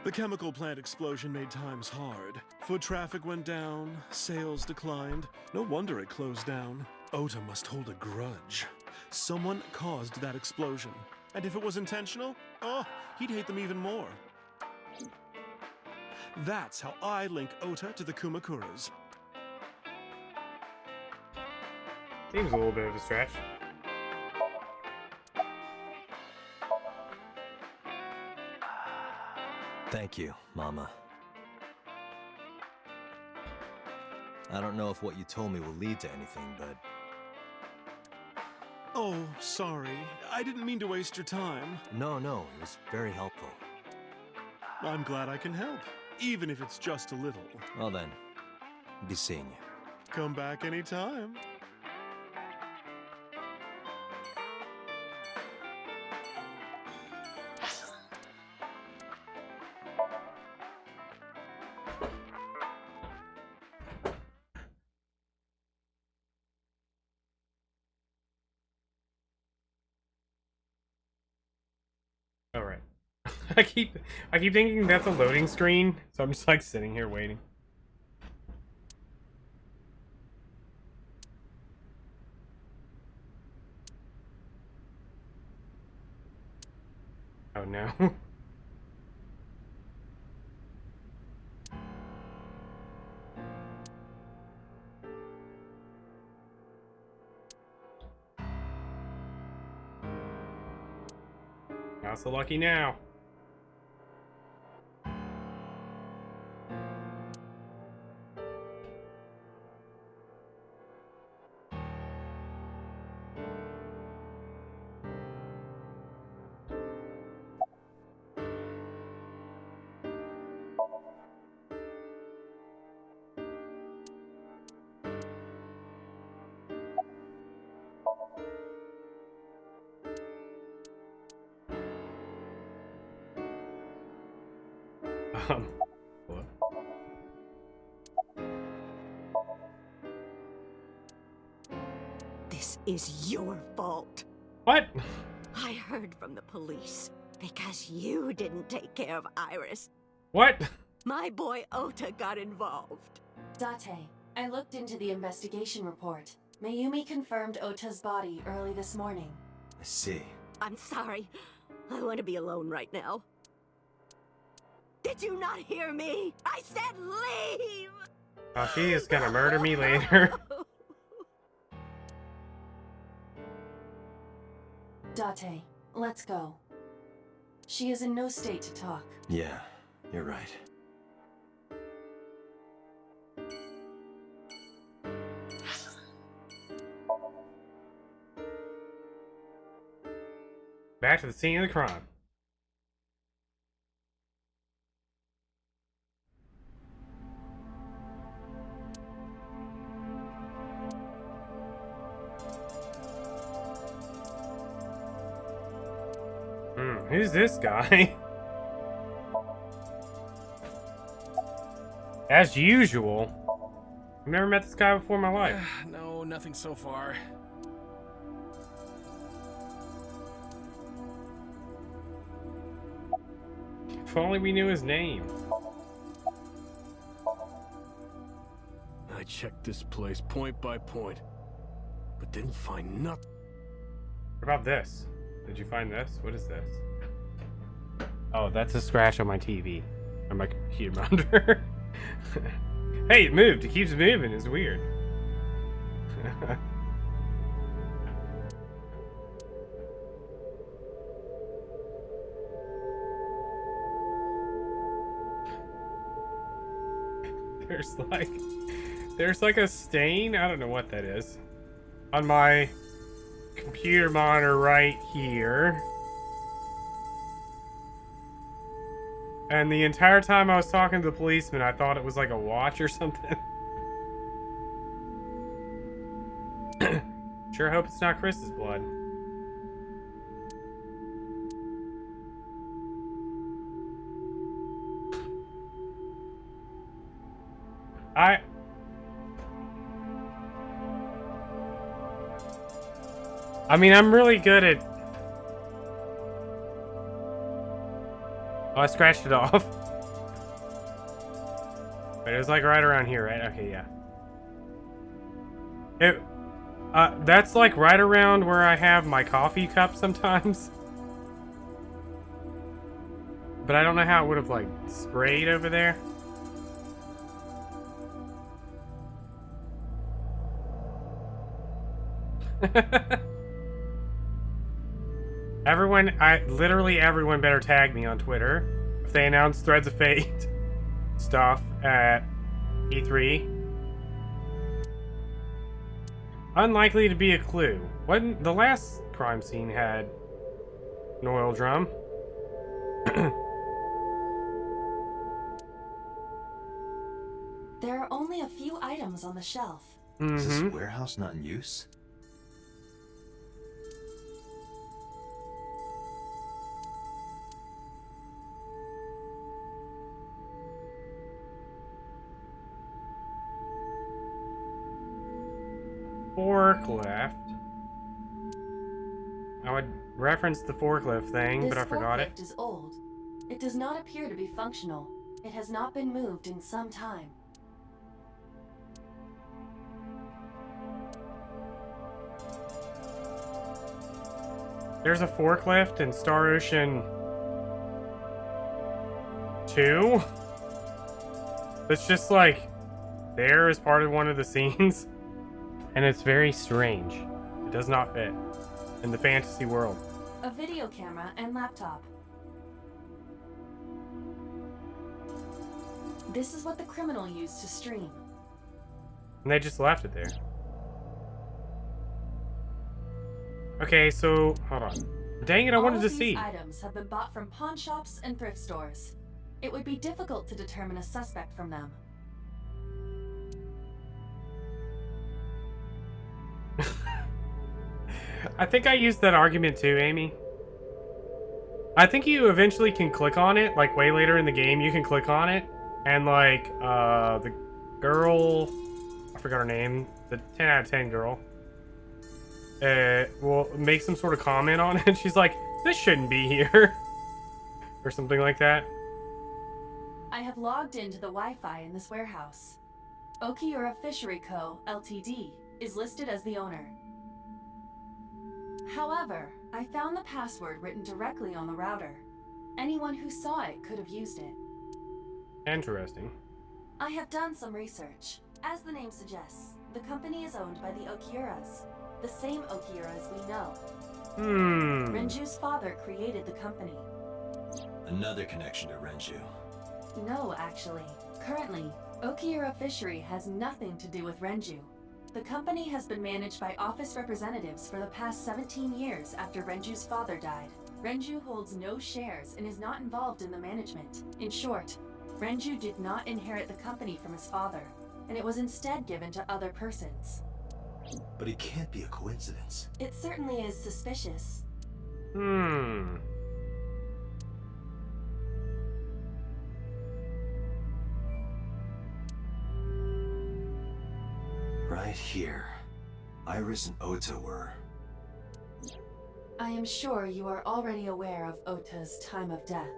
The chemical plant explosion made times hard. Foot traffic went down, sales declined. No wonder it closed down. Ota must hold a grudge. Someone caused that explosion. And if it was intentional, he'd hate them even more. That's how I link Ota to the Kumakuras. Seems a little bit of a stretch. Thank you, Mama. I don't know if what you told me will lead to anything, but... Oh, sorry. I didn't mean to waste your time. No, it was very helpful. I'm glad I can help, even if it's just a little. Well then, be seeing you. Come back anytime. All right. I keep thinking that's a loading screen, so I'm just like sitting here waiting. Oh no. Not so lucky now. What? This is your fault. What? I heard from the police because you didn't take care of Iris. What? My boy Ota got involved. Date, I looked into the investigation report. Mayumi confirmed Ota's body early this morning. I see. I'm sorry. I want to be alone right now. Did you not hear me? I said leave! Oh, she is gonna murder me later. Date, let's go. She is in no state to talk. Yeah, you're right. Back to the scene of the crime. Who's this guy? As usual. I've never met this guy before in my life. No, nothing so far. If only we knew his name. I checked this place point by point, but didn't find nothing. What about this? Did you find this? What is this? Oh, that's a scratch on my TV. On my computer monitor. Hey, it moved. It keeps moving. It's weird. There's like a stain. I don't know what that is. On my computer monitor right here. And the entire time I was talking to the policeman, I thought it was like a watch or something. Sure hope it's not Chris's blood. I mean, I'm really good at... Oh, I scratched it off. But it was like right around here, right? Okay, yeah. That's like right around where I have my coffee cup sometimes. But I don't know how it would have like sprayed over there. Literally everyone better tag me on Twitter if they announce Threads of Fate stuff at E3. Unlikely to be a clue. The last crime scene had an oil drum. There are only a few items on the shelf. Is this warehouse not in use? Forklift. I would reference the forklift thing, but I forgot it. This forklift is old. It does not appear to be functional. It has not been moved in some time. There's a forklift in Star Ocean 2. It's just like there as part of one of the scenes. And it's very strange. It does not fit in the fantasy world. A video camera and laptop. This is what the criminal used to stream. And they just left it there. Okay, so hold on. Dang it, I wanted to see. All of these items have been bought from pawn shops and thrift stores. It would be difficult to determine a suspect from them. I think I used that argument too, Amy. I think you eventually can click on it, like way later in the game, you can click on it, and like, the girl, I forgot her name, the 10 out of 10 girl, will make some sort of comment on it. She's like, this shouldn't be here, or something like that. I have logged into the Wi-Fi in this warehouse. Okiura Fishery Co., Ltd. is listed as the owner. However, I found the password written directly on the router. Anyone who saw it could have used it. Interesting. I have done some research. As the name suggests, the company is owned by the Okiuras. The same Okiuras we know. Renju's father created the company. Another connection to Renju. No, actually. Currently, Okiura Fishery has nothing to do with Renju. The company has been managed by office representatives for the past 17 years after Renju's father died. Renju holds no shares and is not involved in the management. In short, Renju did not inherit the company from his father, and it was instead given to other persons. But it can't be a coincidence. It certainly is suspicious. Right here. Iris and Ota were. I am sure you are already aware of Ota's time of death.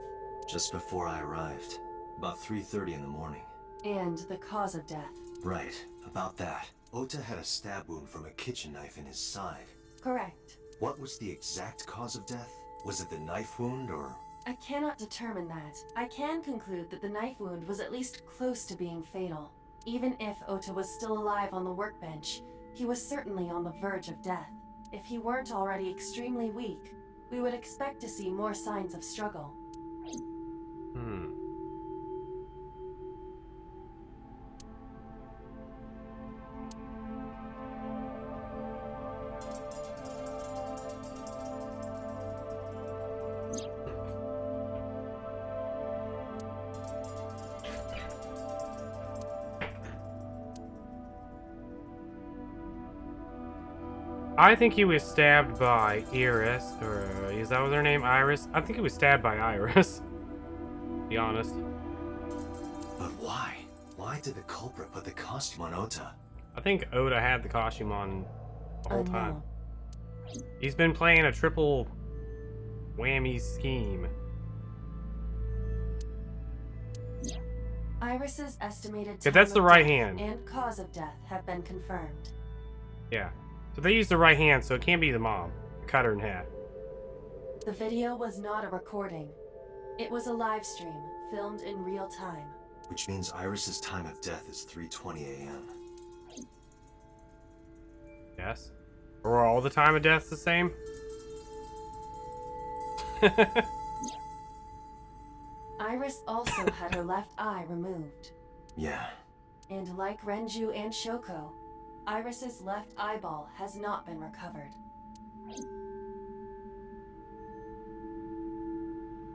Just before I arrived. About 3:30 in the morning. And the cause of death. Right, about that. Ota had a stab wound from a kitchen knife in his side. Correct. What was the exact cause of death? Was it the knife wound, or...? I cannot determine that. I can conclude that the knife wound was at least close to being fatal. Even if Ota was still alive on the workbench, he was certainly on the verge of death. If he weren't already extremely weak, we would expect to see more signs of struggle. I think he was stabbed by Iris, or is that what her name? Iris? I think he was stabbed by Iris. To be honest. But why? Why did the culprit put the costume on Ota? I think Oda had the costume on the whole No. time. He's been playing a triple whammy scheme. Iris's estimated Yeah, time that's the of right death hand. and cause of death have been confirmed. Yeah. So they used the right hand, so it can't be the mom. Cut her in half. The video was not a recording. It was a live stream, filmed in real time. Which means Iris's time of death is 3:20 a.m. Yes. Or all the time of death's the same? Iris also had her left eye removed. Yeah. And like Renju and Shoko, Iris's left eyeball has not been recovered.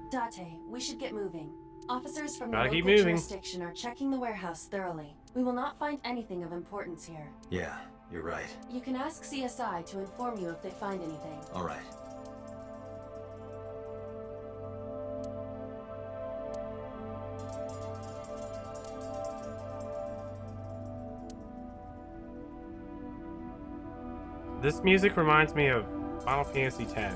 Date, we should get moving. Officers from the Gotta keep local moving. jurisdiction are checking the warehouse thoroughly. We will not find anything of importance here. Yeah, you're right. You can ask CSI to inform you if they find anything. All right. This music reminds me of Final Fantasy X.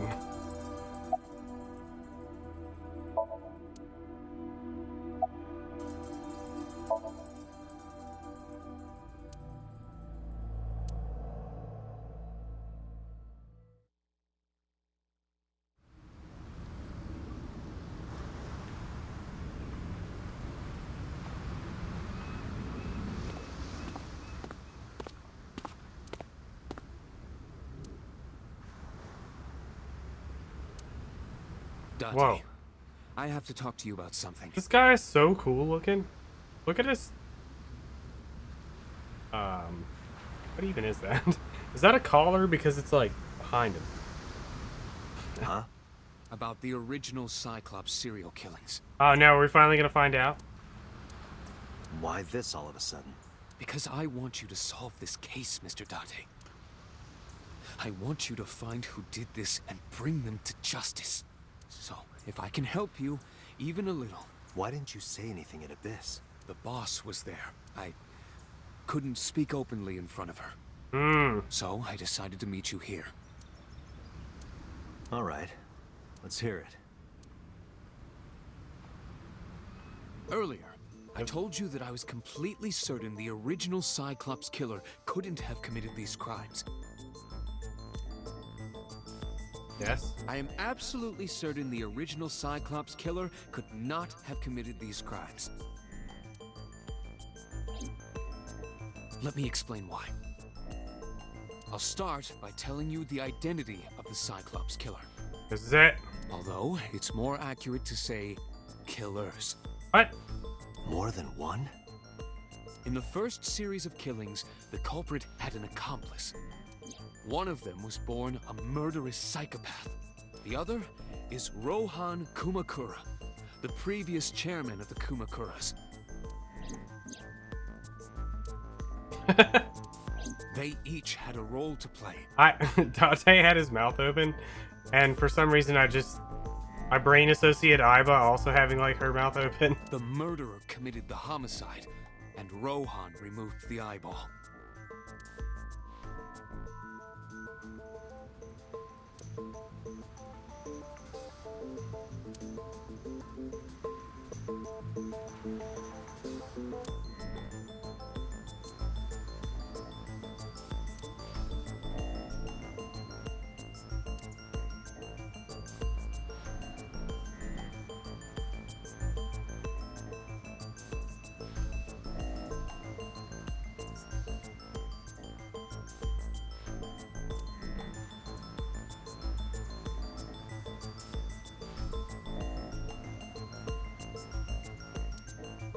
Date, Whoa. I have to talk to you about something. This guy is so cool looking. Look at his... What even is that? Is that a collar? Because it's like behind him. Huh? About the original Cyclops serial killings. Oh no, we're finally gonna find out. Why this all of a sudden? Because I want you to solve this case, Mr. Date. I want you to find who did this and bring them to justice. So, if I can help you, even a little. Why didn't you say anything at Abyss? The boss was there. I couldn't speak openly in front of her. So, I decided to meet you here. All right. Let's hear it. Earlier, I told you that I was completely certain the original Cyclops killer couldn't have committed these crimes. Yes? I am absolutely certain the original Cyclops killer could not have committed these crimes. Let me explain why. I'll start by telling you the identity of the Cyclops killer. This is it. Although, it's more accurate to say killers. What? More than one? In the first series of killings, the culprit had an accomplice. One of them was born a murderous psychopath. The other is Rohan Kumakura, the previous chairman of the Kumakuras. They each had a role to play. Date had his mouth open, and for some reason my brain associated Aiba also having like her mouth open. The murderer committed the homicide, and Rohan removed the eyeball.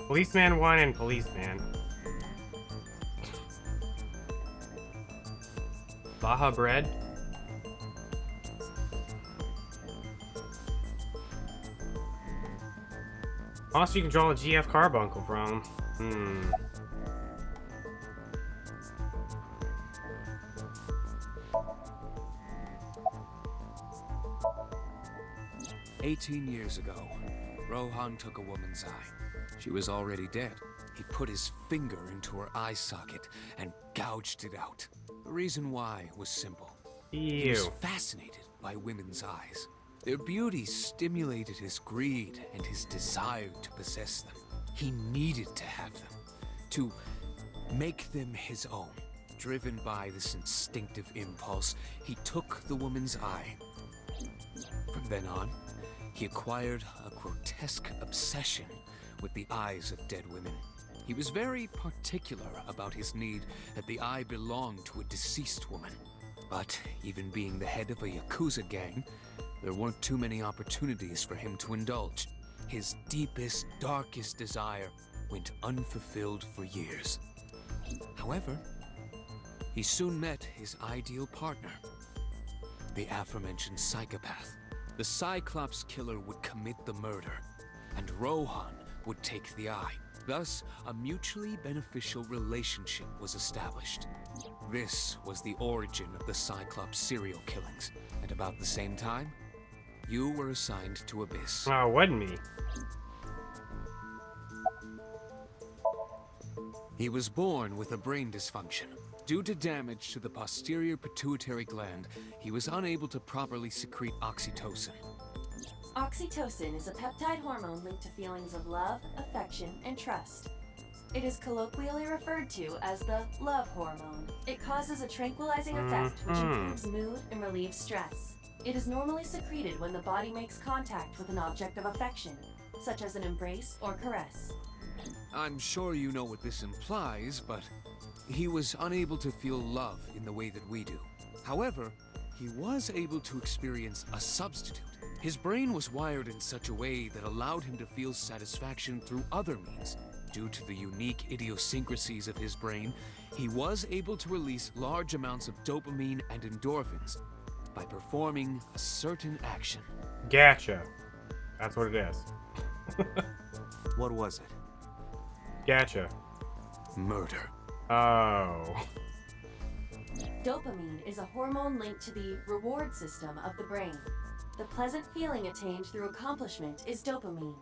Policeman 1 and Policeman. Baja bread. Also, you can draw a GF carbuncle from. 18 years ago, Rohan took a woman's eye. She was already dead. He put his finger into her eye socket and gouged it out. The reason why was simple. He was fascinated by women's eyes. Their beauty stimulated his greed and his desire to possess them. He needed to have them, to make them his own. Driven by this instinctive impulse, he took the woman's eye. From then on, he acquired a grotesque obsession with the eyes of dead women. He was very particular about his need that the eye belonged to a deceased woman. But even being the head of a Yakuza gang, there weren't too many opportunities for him to indulge. His deepest, darkest desire went unfulfilled for years. However, he soon met his ideal partner, the aforementioned psychopath. The Cyclops killer would commit the murder, and Rohan would take the eye. Thus, a mutually beneficial relationship was established. This was the origin of the Cyclops serial killings. At about the same time, you were assigned to Abyss. Oh, wasn't me. He was born with a brain dysfunction. Due to damage to the posterior pituitary gland, he was unable to properly secrete oxytocin. Oxytocin is a peptide hormone linked to feelings of love, affection, and trust. It is colloquially referred to as the love hormone. It causes a tranquilizing effect which improves mood and relieves stress. It is normally secreted when the body makes contact with an object of affection, such as an embrace or caress. I'm sure you know what this implies, but he was unable to feel love in the way that we do. However, he was able to experience a substitute. His brain was wired in such a way that allowed him to feel satisfaction through other means. Due to the unique idiosyncrasies of his brain, he was able to release large amounts of dopamine and endorphins by performing a certain action. Gotcha. That's what it is. What was it? Gotcha. Murder. Oh. Dopamine is a hormone linked to the reward system of the brain. The pleasant feeling attained through accomplishment is dopamine.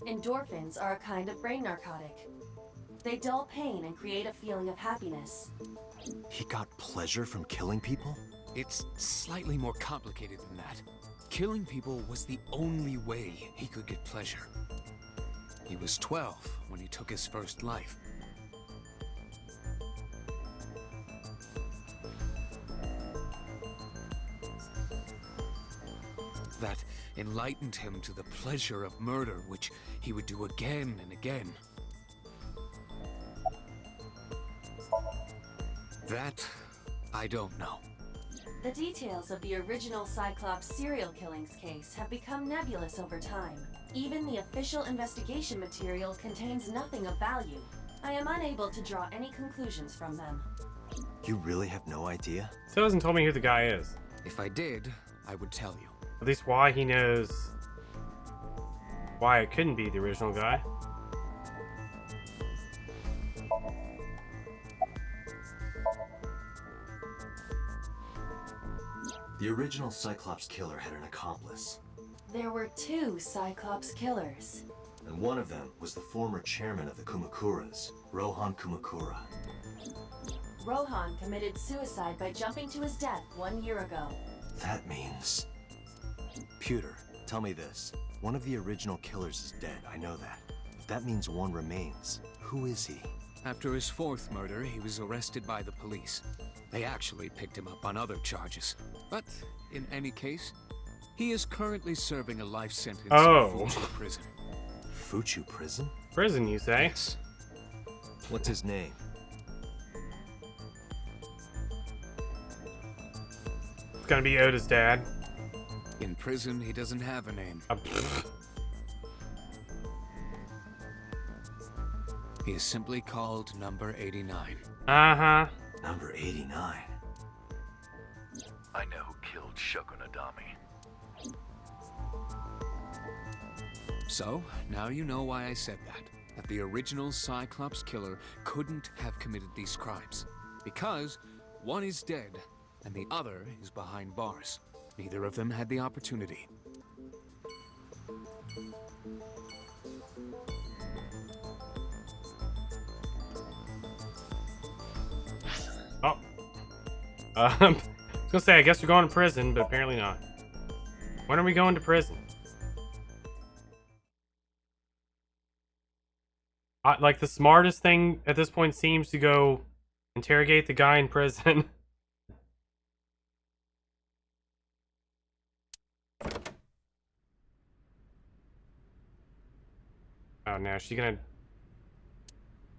Endorphins are a kind of brain narcotic. They dull pain and create a feeling of happiness. He got pleasure from killing people? It's slightly more complicated than that. Killing people was the only way he could get pleasure. He was 12 when he took his first life. That enlightened him to the pleasure of murder, which he would do again and again. That, I don't know. The details of the original Cyclops serial killings case have become nebulous over time. Even the official investigation material contains nothing of value. I am unable to draw any conclusions from them. You really have no idea? Still hasn't told me who the guy is. If I did, I would tell you. At least why he knows why it couldn't be the original guy. The original Cyclops killer had an accomplice. There were 2 Cyclops killers. And one of them was the former chairman of the Kumakuras, Rohan Kumakura. Rohan committed suicide by jumping to his death 1 year ago. That means... Pewter, tell me this. One of the original killers is dead, I know that. If that means one remains, who is he? After his fourth murder, he was arrested by the police. They actually picked him up on other charges. But, in any case, he is currently serving a life sentence in Fuchu prison. Fuchu prison? Prison, you say? Yes. What's his name? It's gonna be Oda's dad. In prison, he doesn't have a name. He is simply called Number 89. Uh-huh. Number 89. I know who killed Shogunadami. So, now you know why I said that the original Cyclops killer couldn't have committed these crimes. Because one is dead, and the other is behind bars. Neither of them had the opportunity. Oh. I was gonna say, I guess we're going to prison, but apparently not. When are we going to prison? Like, the smartest thing at this point seems to go interrogate the guy in prison. Oh, now she's gonna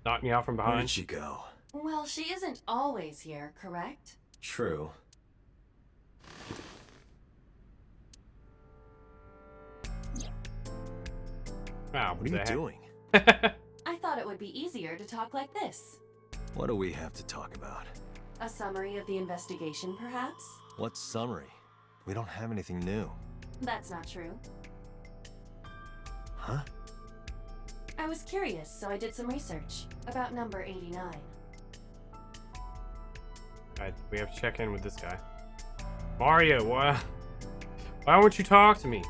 knock me out from behind. Where did she go? Well, she isn't always here, correct? True. Wow, what are you doing? I thought it would be easier to talk like this. What do we have to talk about? A summary of the investigation, perhaps? What summary? We don't have anything new. That's not true. Huh? I was curious, so I did some research about number 89. Alright, we have to check in with this guy. Mario, why won't you talk to me?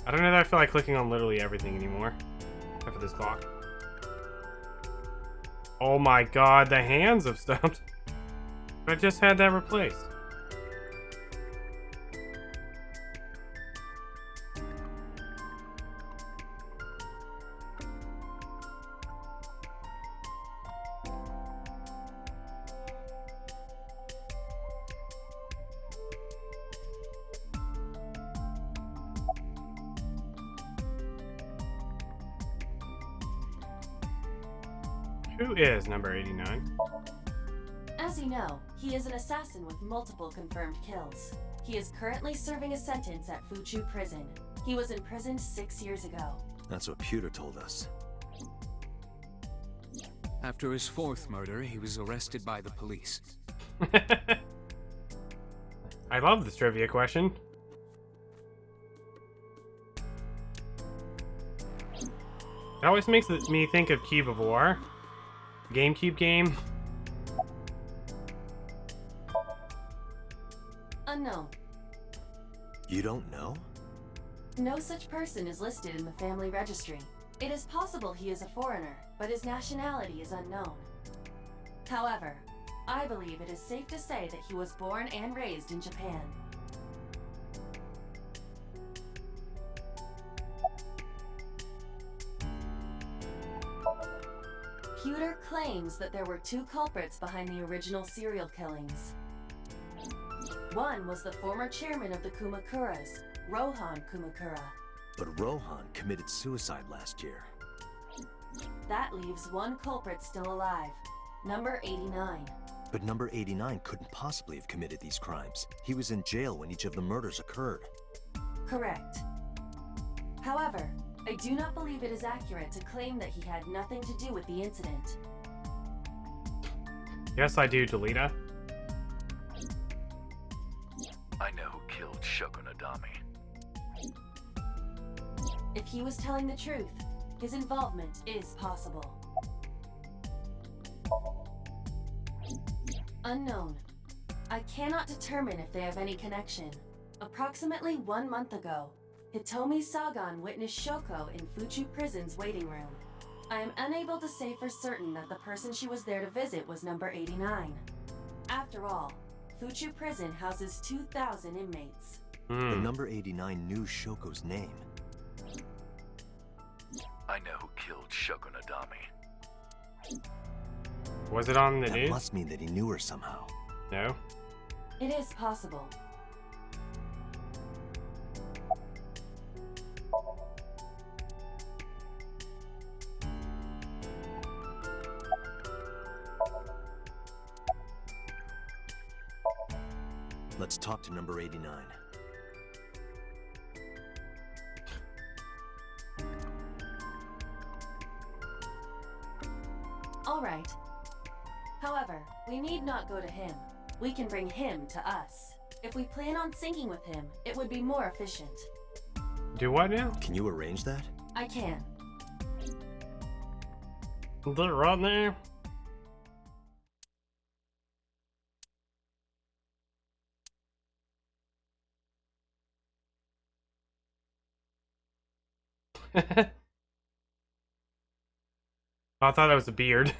I don't know that I feel like clicking on literally everything anymore. Except for this clock. Oh my god, the hands have stopped. I just had that replaced. Who is number 89? As you know, he is an assassin with multiple confirmed kills. He is currently serving a sentence at Fuchu prison. He was imprisoned 6 years ago. That's what Pewter told us. After his fourth murder, he was arrested by the police. I love this trivia question. It always makes me think of Cube of War. GameCube game. Unknown. You don't know? No such person is listed in the family registry. It is possible he is a foreigner, but his nationality is unknown. However, I believe it is safe to say that he was born and raised in Japan. Pewter claims that there were two culprits behind the original serial killings. One was the former chairman of the Kumakuras, Rohan Kumakura. But Rohan committed suicide last year. That leaves one culprit still alive, number 89. But number 89 couldn't possibly have committed these crimes. He was in jail when each of the murders occurred. Correct. However, I do not believe it is accurate to claim that he had nothing to do with the incident. Yes, I do, Delita. I know who killed Shogunadami. If he was telling the truth, his involvement is possible. Unknown. I cannot determine if they have any connection. Approximately 1 month ago, Hitomi Sagan witnessed Shoko in Fuchu Prison's waiting room. I am unable to say for certain that the person she was there to visit was number 89. After all, Fuchu Prison houses 2,000 inmates. The number 89 knew Shoko's name. I know who killed Shogunadami. Was it on the That news? must mean that he knew her somehow. No. It is possible. Let's talk to number 89. All right. However, we need not go to him. We can bring him to us. If we plan on syncing with him, it would be more efficient. Do what now? Can you arrange that? I can. They're right there. I thought that was a beard.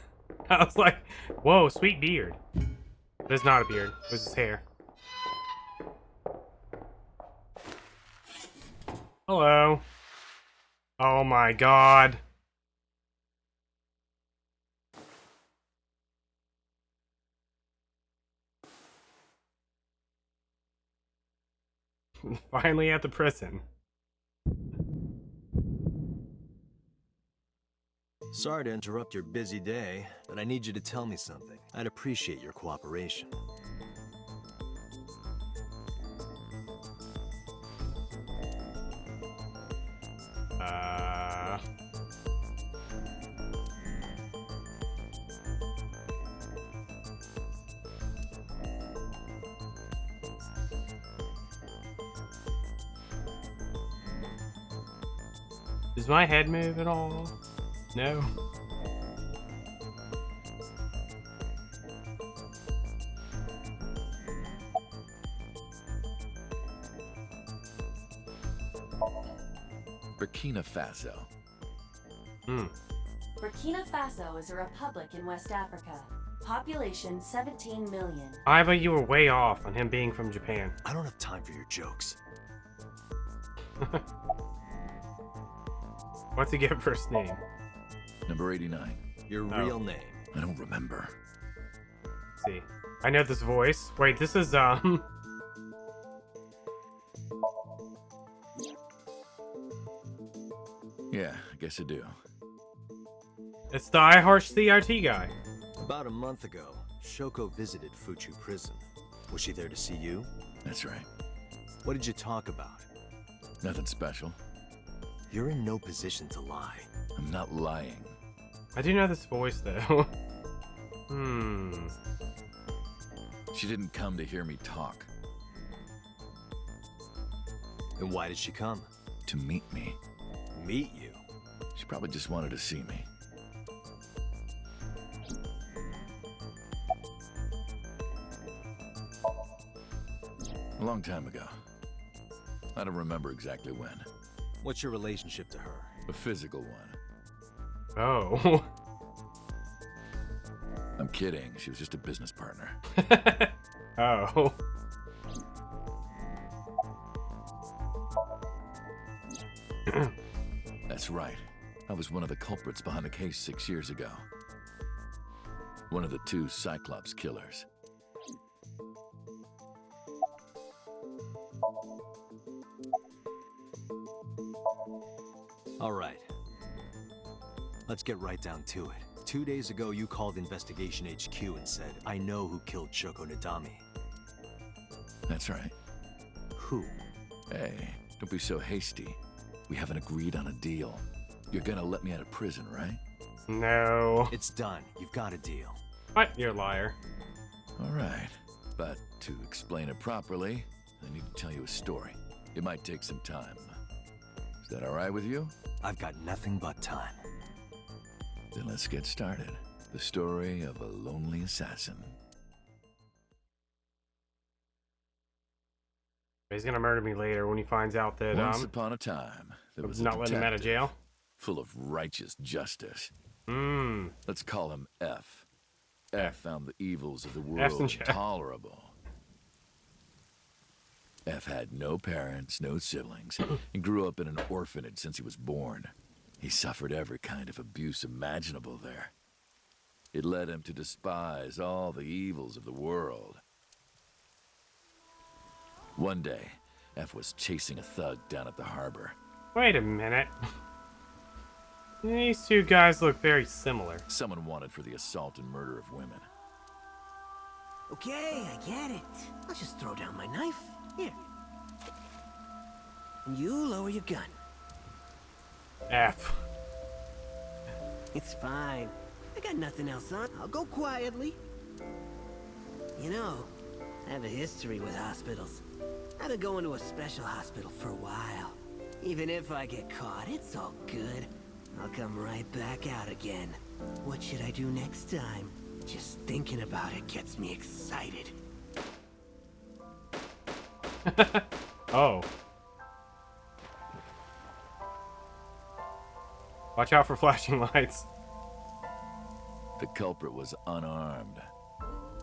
I was like, whoa, sweet beard. But it's not a beard, it was his hair. Hello. Oh my god. Finally at the prison. Sorry to interrupt your busy day, but I need you to tell me something. I'd appreciate your cooperation. Does my head move at all? No. Burkina Faso. Burkina Faso is a republic in West Africa. Population 17 million. I bet you were way off on him being from Japan. I don't have time for your jokes. What's he get first name? Number 89. Your real name. I don't remember. Let's see. I know this voice. Wait, this is Yeah, I guess I do. It's the I Harsh CRT guy. About a month ago, Shoko visited Fuchu Prison. Was she there to see you? That's right. What did you talk about? Nothing special. You're in no position to lie. I'm not lying. I do know this voice though. She didn't come to hear me talk. And why did she come? To meet me. Meet you? She probably just wanted to see me. A long time ago. I don't remember exactly when. What's your relationship to her? A physical one. Oh. I'm kidding. She was just a business partner. Oh. That's right. I was one of the culprits behind the case 6 years ago. One of the 2 Cyclops killers. All right. Let's get right down to it. 2 days ago, you called Investigation HQ and said, I know who killed Shogunadami. That's right. Who? Hey, don't be so hasty. We haven't agreed on a deal. You're gonna let me out of prison, right? No. It's done. You've got a deal. What? You're a liar. All right. But to explain it properly, I need to tell you a story. It might take some time. Is that all right with you? I've got nothing but time. Then let's get started. The story of a lonely assassin. He's gonna murder me later when he finds out that Once upon a time, there was not a letting him out of detective jail. full of righteous justice. Let's call him F. F found the evils of the F's in world chat. intolerable. F had no parents, no siblings, and grew up in an orphanage since he was born. He suffered every kind of abuse imaginable there. It led him to despise all the evils of the world. One day, F was chasing a thug down at the harbor. Wait a minute. These two guys look very similar. Someone wanted for the assault and murder of women. Okay, I get it. I'll just throw down my knife. Here. And you lower your gun. F. It's fine. I got nothing else on. I'll go quietly. You know, I have a history with hospitals. I've been going to a special hospital for a while. Even if I get caught, it's all good. I'll come right back out again. What should I do next time? Just thinking about it gets me excited. Oh. Watch out for flashing lights. The culprit was unarmed,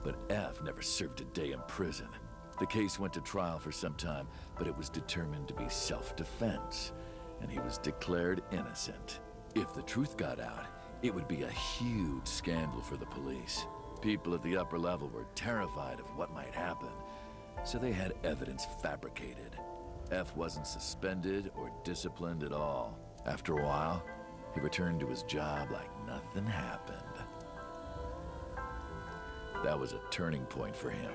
but F never served a day in prison. The case went to trial for some time, but it was determined to be self-defense, and he was declared innocent. If the truth got out, it would be a huge scandal for the police. People at the upper level were terrified of what might happen, so they had evidence fabricated. F wasn't suspended or disciplined at all. After a while, he returned to his job like nothing happened. That was a turning point for him.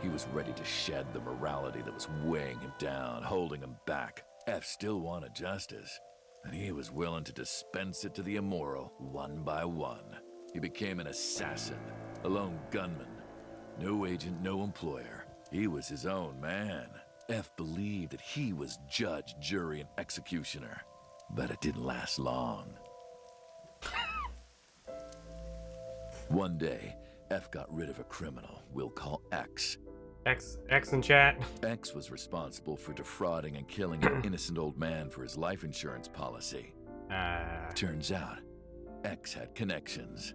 He was ready to shed the morality that was weighing him down, holding him back. F still wanted justice, and he was willing to dispense it to the immoral one by one. He became an assassin, a lone gunman. No agent, no employer. He was his own man. F believed that he was judge, jury, and executioner. But it didn't last long. One day, F got rid of a criminal we'll call X. X in chat. X was responsible for defrauding and killing an innocent old man for his life insurance policy. Turns out, X had connections.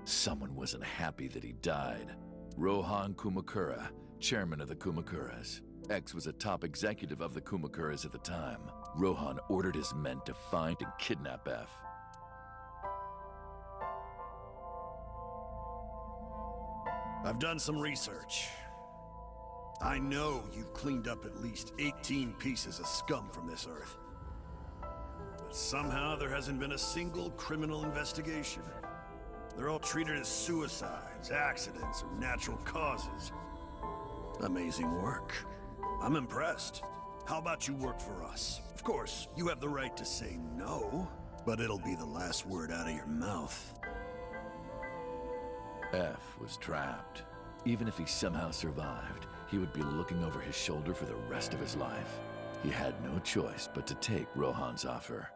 Someone wasn't happy that he died. Rohan Kumakura, chairman of the Kumakuras. X was a top executive of the Kumakuras at the time. Rohan ordered his men to find and kidnap F. I've done some research. I know you've cleaned up at least 18 pieces of scum from this earth. But somehow there hasn't been a single criminal investigation. They're all treated as suicides, accidents, or natural causes. Amazing work. I'm impressed. How about you work for us? Of course, you have the right to say no, but it'll be the last word out of your mouth. F was trapped. Even if he somehow survived, he would be looking over his shoulder for the rest of his life. He had no choice but to take Rohan's offer.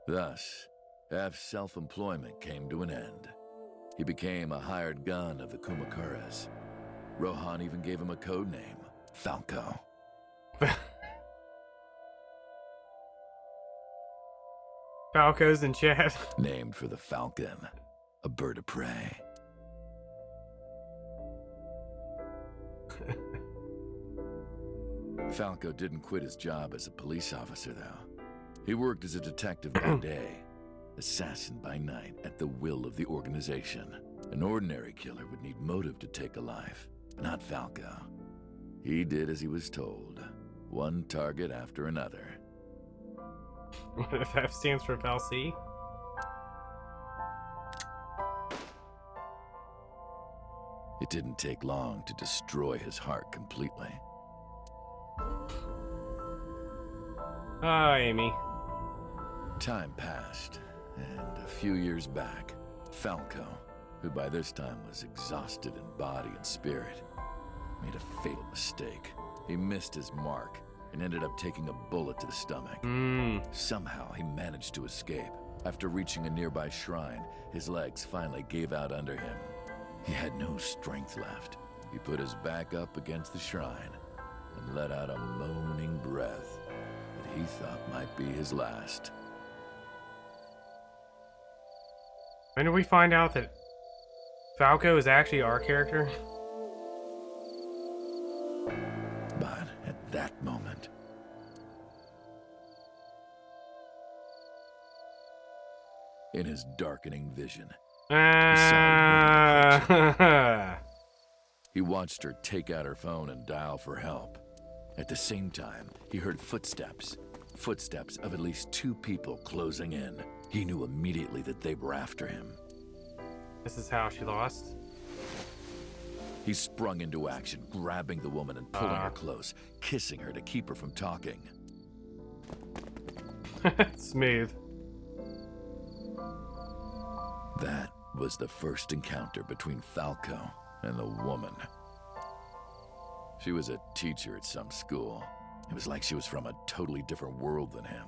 Thus, F's self-employment came to an end. He became a hired gun of the Kumakuras. Rohan even gave him a code name, Falco. Falco's in chat. Named for the falcon, a bird of prey. Falco didn't quit his job as a police officer, though. He worked as a detective by day, assassin by night, at the will of the organization. An ordinary killer would need motive to take a life, not Falco. He did as he was told, one target after another. What if F stands for Falc? It didn't take long to destroy his heart completely. Ah, Amy. Time passed, and a few years back, Falco, who by this time was exhausted in body and spirit, made a fatal mistake. He missed his mark and ended up taking a bullet to the stomach. Somehow, he managed to escape. After reaching a nearby shrine, his legs finally gave out under him. He had no strength left. He put his back up against the shrine and let out a moaning breath that he thought might be his last. When did we find out that Falco is actually our character? In his darkening vision, he watched her take out her phone and dial for help. At the same time, he heard footsteps. Footsteps of at least 2 people closing in. He knew immediately that they were after him. This is how she lost. He sprung into action, grabbing the woman and pulling her close, kissing her to keep her from talking. Smooth. That was the first encounter between Falco and the woman. She was a teacher at some school. It was like she was from a totally different world than him.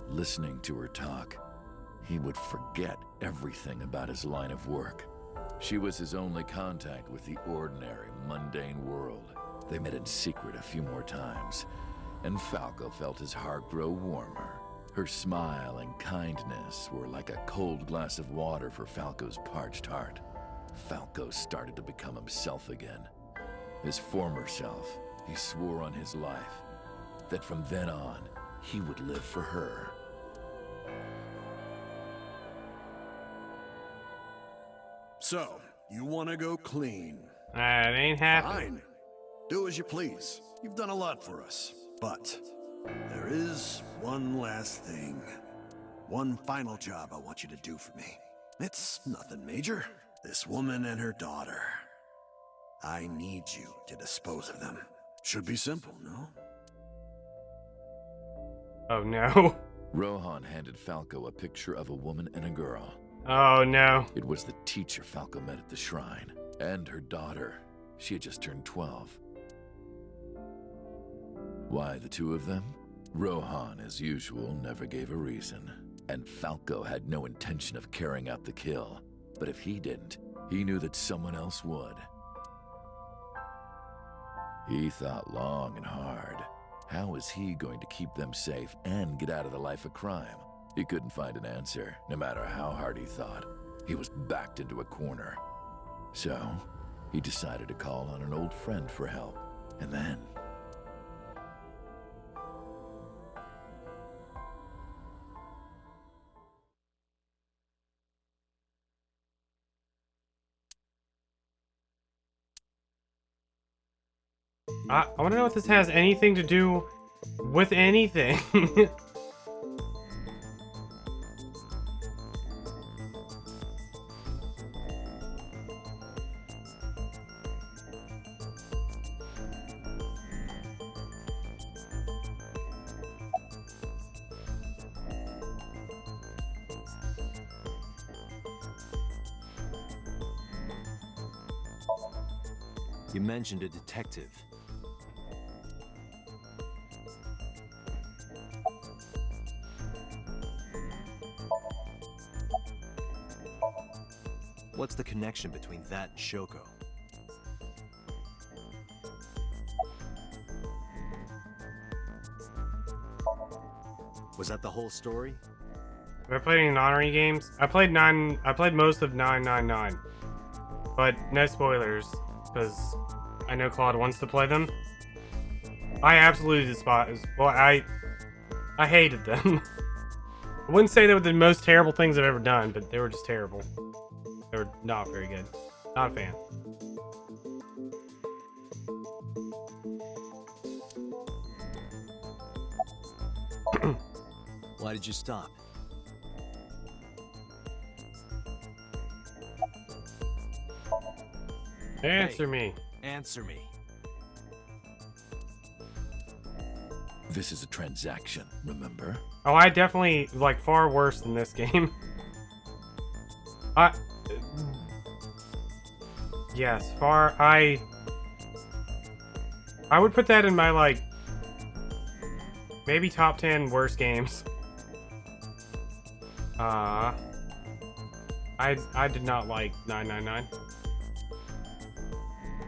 Listening to her talk, he would forget everything about his line of work. She was his only contact with the ordinary, mundane world. They met in secret a few more times, and Falco felt his heart grow warmer. Her smile and kindness were like a cold glass of water for Falco's parched heart. Falco started to become himself again. His former self. He swore on his life that from then on, he would live for her. So, you want to go clean? That ain't happening. Fine. Do as you please. You've done a lot for us. But there is one last thing. One final job I want you to do for me. It's nothing major. This woman and her daughter. I need you to dispose of them. Should be simple, no? Oh no. Rohan handed Falco a picture of a woman and a girl. Oh no. It was the teacher Falco met at the shrine, and her daughter. She had just turned 12. Why the 2 of them? Rohan, as usual, never gave a reason, and Falco had no intention of carrying out the kill. But if he didn't, he knew that someone else would. He thought long and hard. How was he going to keep them safe and get out of the life of crime? He couldn't find an answer, no matter how hard he thought. He was backed into a corner. So, he decided to call on an old friend for help. And then... I want to know if this has anything to do with anything. You mentioned a detective. What's the connection between that and Shoko? Was that the whole story? Have I played any non-re games? I played most of 999. But no spoilers, because I know Claude wants to play them. I absolutely despise. Well, I hated them. I wouldn't say they were the most terrible things I've ever done, but they were just terrible. They were not very good. Not a fan. Why did you stop? Answer me. Answer me. This is a transaction, remember? Oh, I definitely like far worse than this game. Yes, I would put that in my like maybe top 10 worst games. I did not like 999.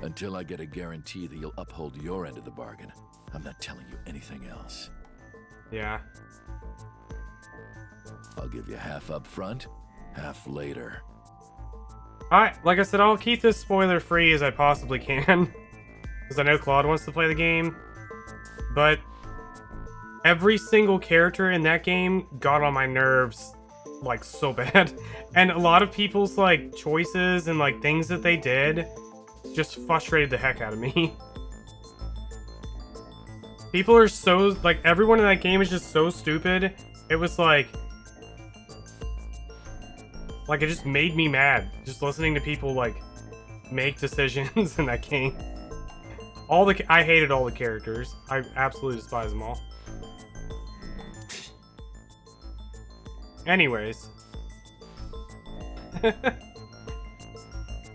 Until I get a guarantee that you'll uphold your end of the bargain, I'm not telling you anything else. Yeah. I'll give you half up front, half later. Alright, like I said, I'll keep this spoiler free as I possibly can. Because I know Claude wants to play the game. But every single character in that game got on my nerves like so bad. And a lot of people's like choices and like things that they did just frustrated the heck out of me. People are so, like, everyone in that game is just so stupid. It was like it just made me mad just listening to people like make decisions in that game. I hated all the characters. I absolutely despise them all. Anyways.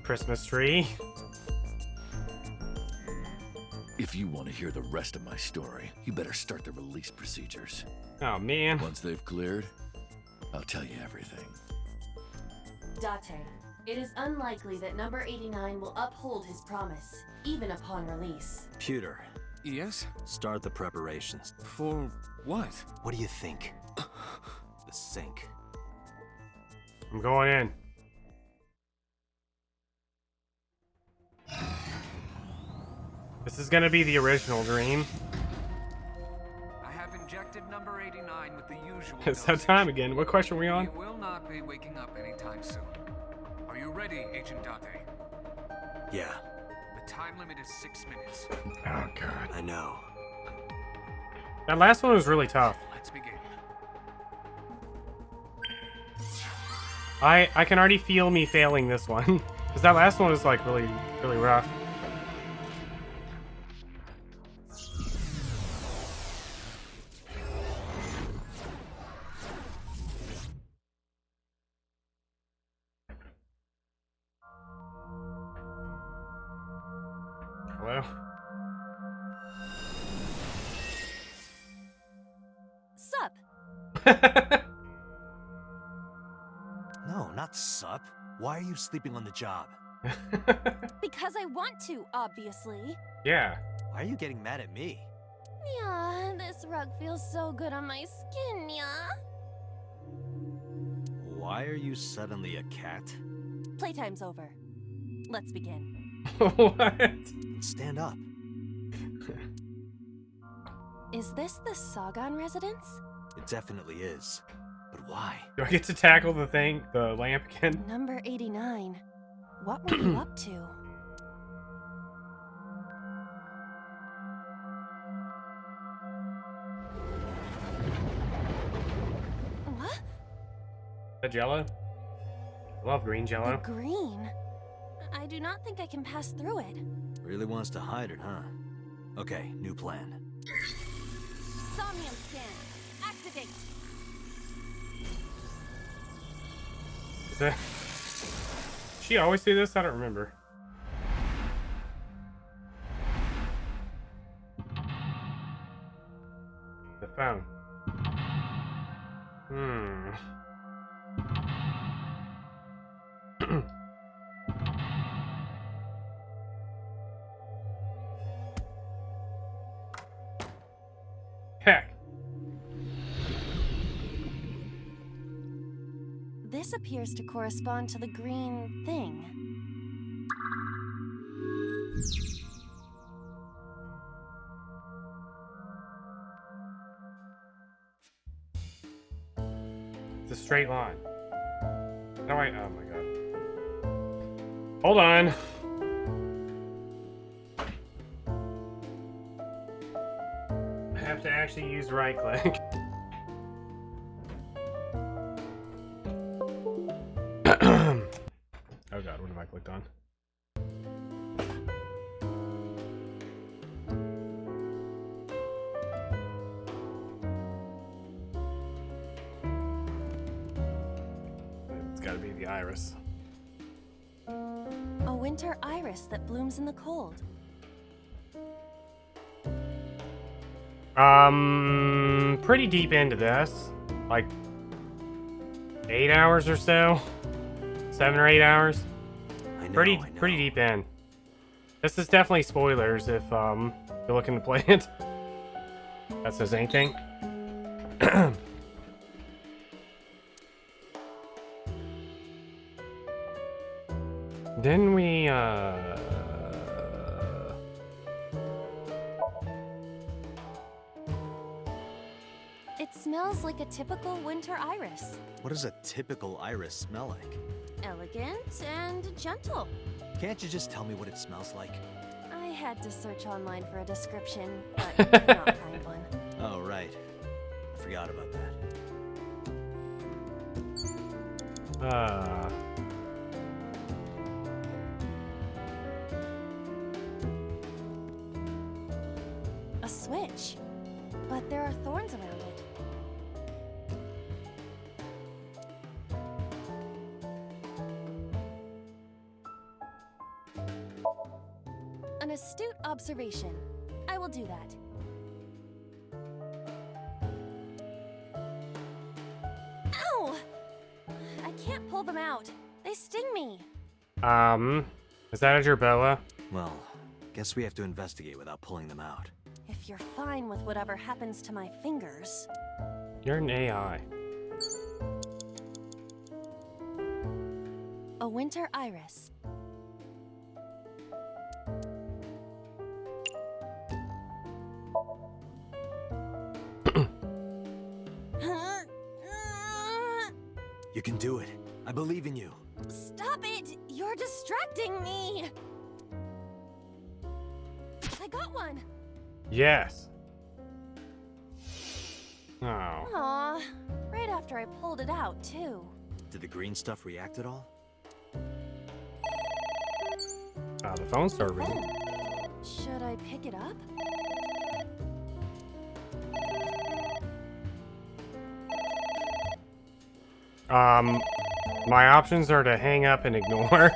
Christmas tree. If you want to hear the rest of my story, you better start the release procedures. Oh, man. Once they've cleared, I'll tell you everything. Date, it is unlikely that number 89 will uphold his promise, even upon release. Pewter. Yes? Start the preparations. For what? What do you think? The sink. I'm going in. This is gonna be the original Dream. I have injected number 89 with the usual It's that time again. What question are we on? He will not be waking up anytime soon. Are you ready, Agent Date? Yeah. The time limit is 6 minutes. Oh, God. I know. That last one was really tough. Let's begin. I can already feel me failing this one. Because that last one was like really, really rough. Hello? Sup? No, not sup. Why are you sleeping on the job? Because I want to, obviously. Yeah. Why are you getting mad at me? Yeah, this rug feels so good on my skin, yeah. Why are you suddenly a cat? Playtime's over. Let's begin. What? Stand up. Is this the Sagan residence? It definitely is. But why? Do I get to tackle the lamp again? Number 89. What were you up to? What? The Jello? I love green Jello. The green? I do not think I can pass through it. Really wants to hide it, huh? Okay, new plan. Somnium scan. Activate. Is that... She always do this? I don't remember. The phone. Heck. This appears to correspond to the green thing. It's a straight line. No, wait. Oh my god. Hold on. I have to actually use right click. Oh god, what have I clicked on? It's gotta be the iris. A winter iris that blooms in the cold. Pretty deep into this. Like 8 hours or so. 7 or 8 hours. I know, Pretty deep in. This is definitely spoilers if you're looking to play it. That says anything. Didn't we It smells like a typical winter iris. What does a typical iris smell like? Elegant and gentle. Can't you just tell me what it smells like? I had to search online for a description, but could not find one. Oh, right. I forgot about that. A switch, but there are thorns around it. An astute observation. I will do that. Ow! I can't pull them out. They sting me. Is that a gerboa? Well, guess we have to investigate without pulling them out. If you're fine with whatever happens to my fingers. You're an AI. A winter iris. You can do it. I believe in you. Stop it! You're distracting me! I got one! Yes. Oh. Aw, right after I pulled it out, too. Did the green stuff react at all? The phone started ringing. Should I pick it up? My options are to hang up and ignore.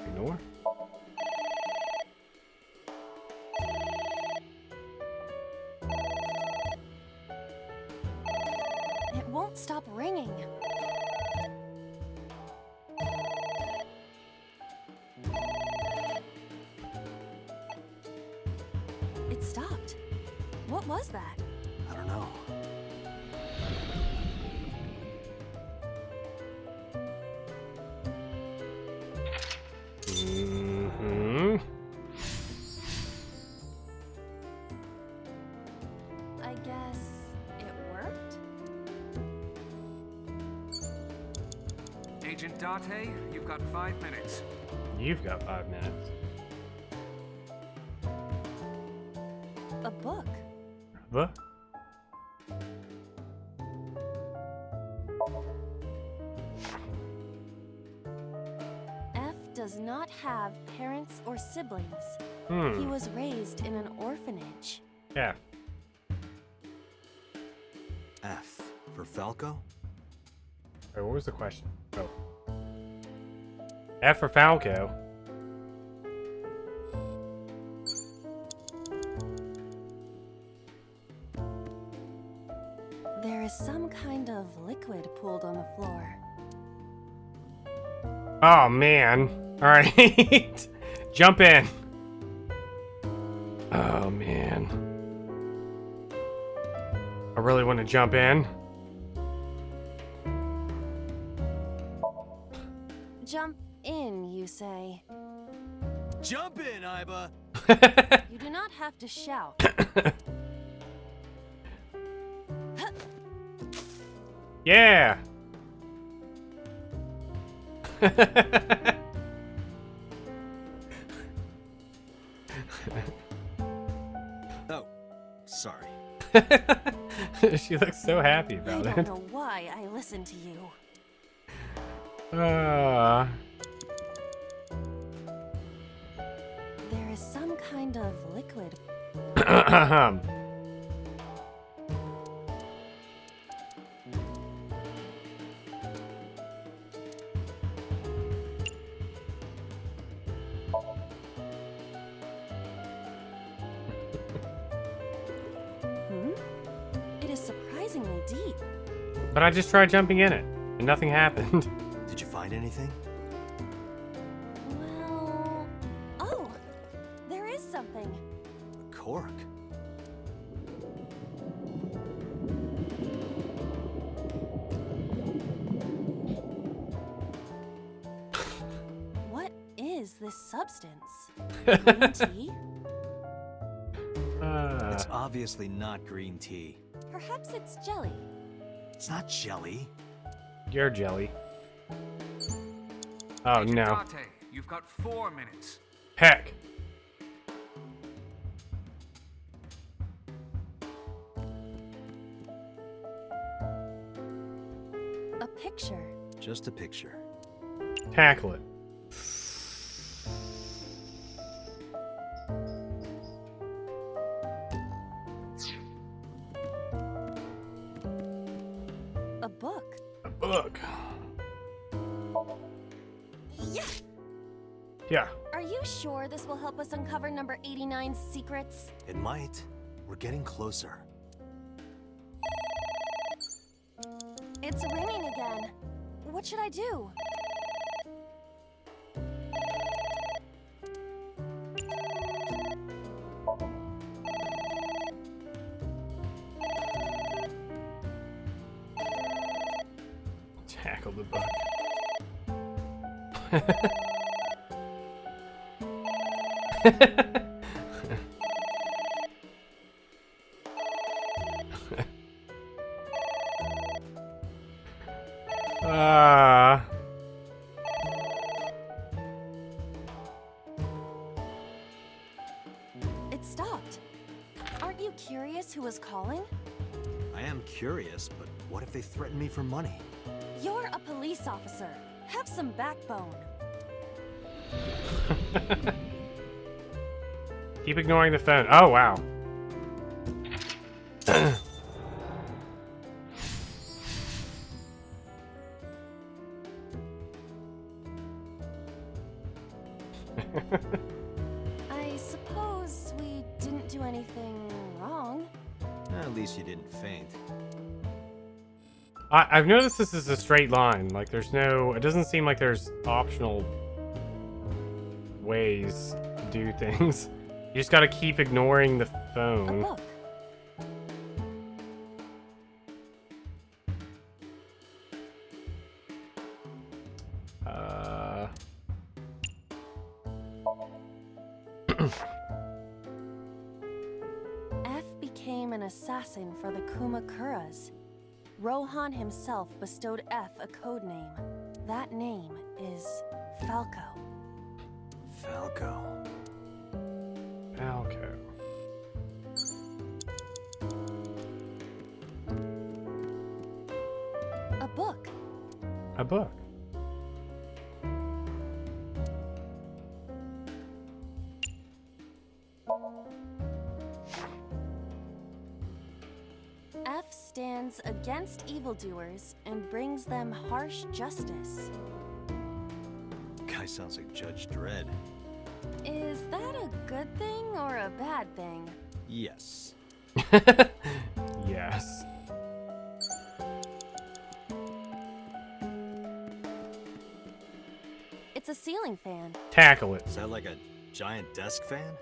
Ignore? It won't stop ringing. It stopped. What was that? I don't know. I guess it worked? Agent Date, you've got 5 minutes. You've got 5 minutes. A book. What? F does not have parents or siblings. Hmm. He was raised in an orphanage. Yeah. F for Falco? Wait, what was the question? Oh. F for Falco. There is some kind of liquid pooled on the floor. Oh, man. Alright. Jump in. Oh, man. I really want to jump in. Jump in, you say. Jump in, Iba! You do not have to shout. Yeah. Oh, sorry. She looks so happy I about don't it. know why I listen to you. There is some kind of liquid. It is surprisingly deep. But I just tried jumping in it, and nothing happened. Did you find anything? Well... Oh! There is something. A cork. What is this substance? Green tea? It's It's obviously not green tea. Perhaps it's jelly. It's not jelly. You're jelly. Oh no. Date, you've got 4 minutes. Heck. A picture. Just a picture. Tackle it. A book. A book. Yeah. Yeah. Are you sure this will help us uncover number 89's secrets? It might. We're getting closer. It's ringing again. What should I do? Tackle the book. It stopped. Aren't you curious who was calling? I am curious, but what if they threaten me for money? You're a police officer. Have some backbone. Keep ignoring the phone. Oh, wow. I suppose we didn't do anything wrong. At least you didn't faint. I've noticed this is a straight line. Like, there's no... It doesn't seem like there's optional ways to do things. You just gotta keep ignoring the phone. A book. F became an assassin for the Kumakuras. Rohan himself bestowed F a code name. That name is Falco. Falco. Falco. A book. A book. F stands against evildoers and brings them harsh justice. Guy sounds like Judge Dredd. Is that a good thing or a bad thing? Yes. Yes. It's a ceiling fan. Tackle it. Is that like a giant desk fan?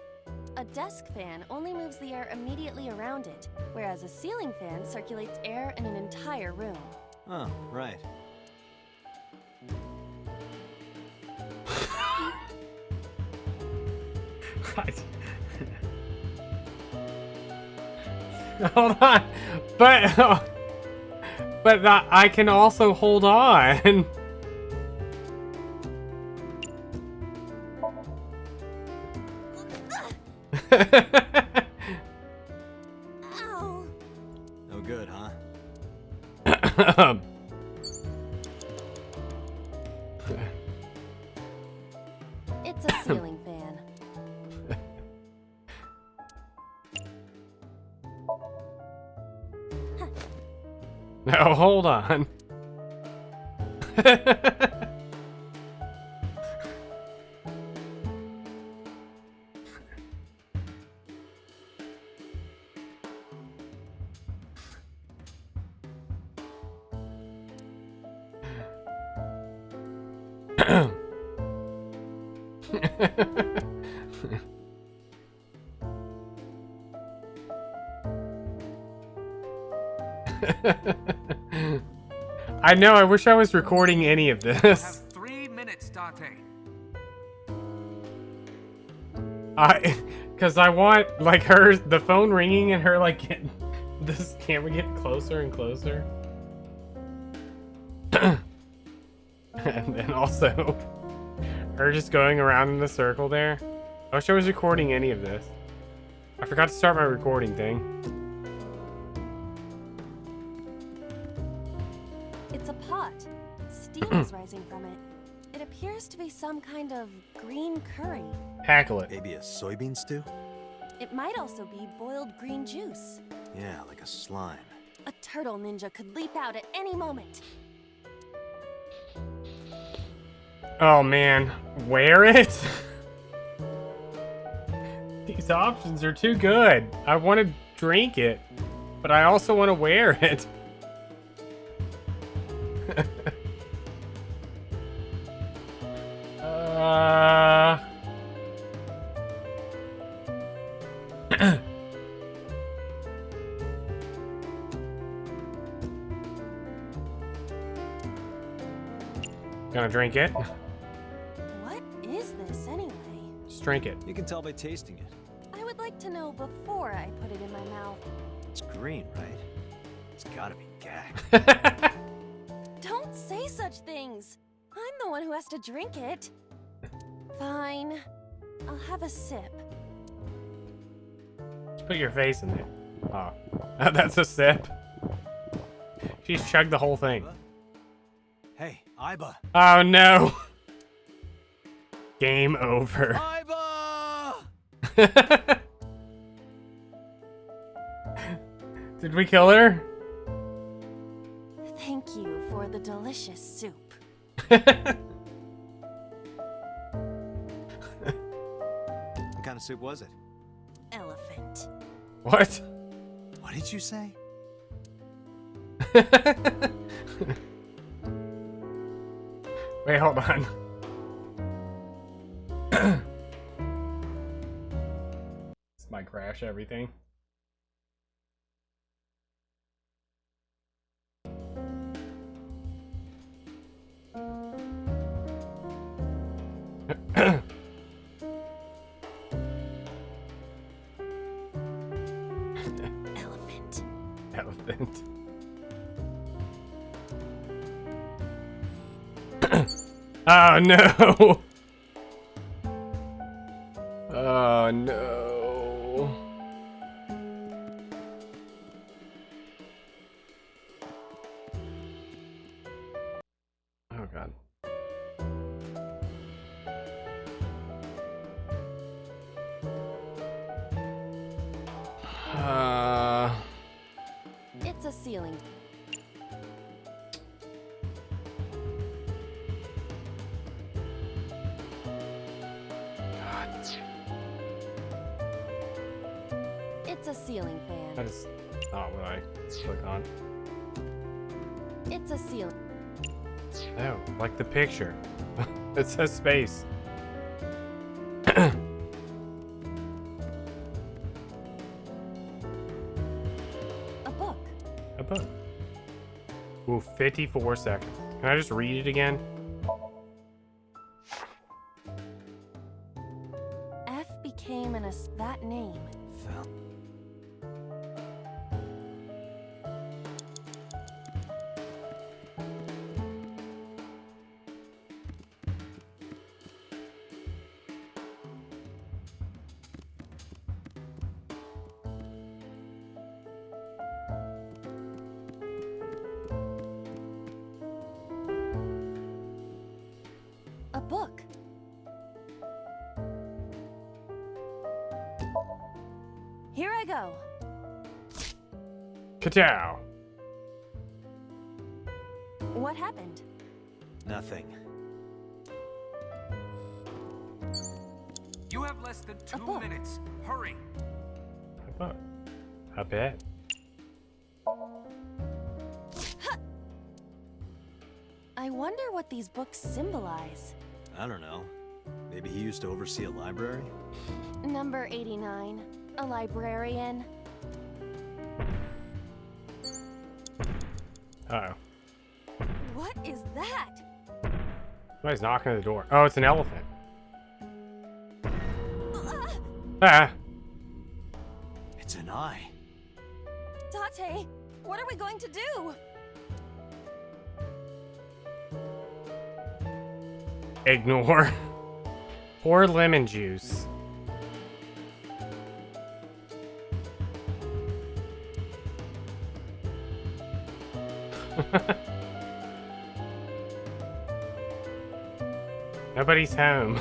A desk fan only moves the air immediately around it, whereas a ceiling fan circulates air in an entire room. Oh, right. Right. Hold on. But I can also hold on. Ow. No good, huh? It's a ceiling fan. No, hold on. I know, I wish I was recording any of You this. have 3 minutes, Date. Because I want, like, the phone ringing and her, like, getting this camera get closer and closer. And then also, her just going around in the circle there. I wish I was recording any of this. I forgot to start my recording thing. It's a pot. Steam is rising from it. It appears to be some kind of green curry. Hackle it. Maybe a soybean stew? It might also be boiled green juice. Yeah, like a slime. A turtle ninja could leap out at any moment. Oh man, wear it? These options are too good. I want to drink it, but I also want to wear it. Gonna drink it. What is this anyway? Just drink it. You can tell by tasting it. I would like to know before I put it in my mouth. It's green, right? It's gotta be gag. Don't say such things. I'm the one who has to drink it. Fine. I'll have a sip. Just put your face in there. Oh, that's a sip. She's chugged the whole thing. Hey, Iba. Oh no. Game over. Iba! Did we kill her? Thank you for the delicious soup. What kind of soup was it? Elephant. What? What did you say? Wait, hold on. This might crash everything. Elephant. Elephant. Oh no! Oh no. Oh god. It's a ceiling. It's a ceiling fan. I just not what I click on. It's a ceiling. Oh, like the picture. It says space. A book. A book. Ooh, 54 seconds. Can I just read it again? F became that name. Fell. A book. Here I go. Ka-chow. What happened? Nothing. You have less than 2 minutes. Hurry. A book. I bet. I wonder what these books symbolize. I don't know. Maybe he used to oversee a library? Number 89. A librarian. Uh-oh. What is that? Somebody's knocking at the door. Oh, it's an elephant. Ah! It's an eye. Date, what are we going to do? Ignore. Pour lemon juice. Nobody's home.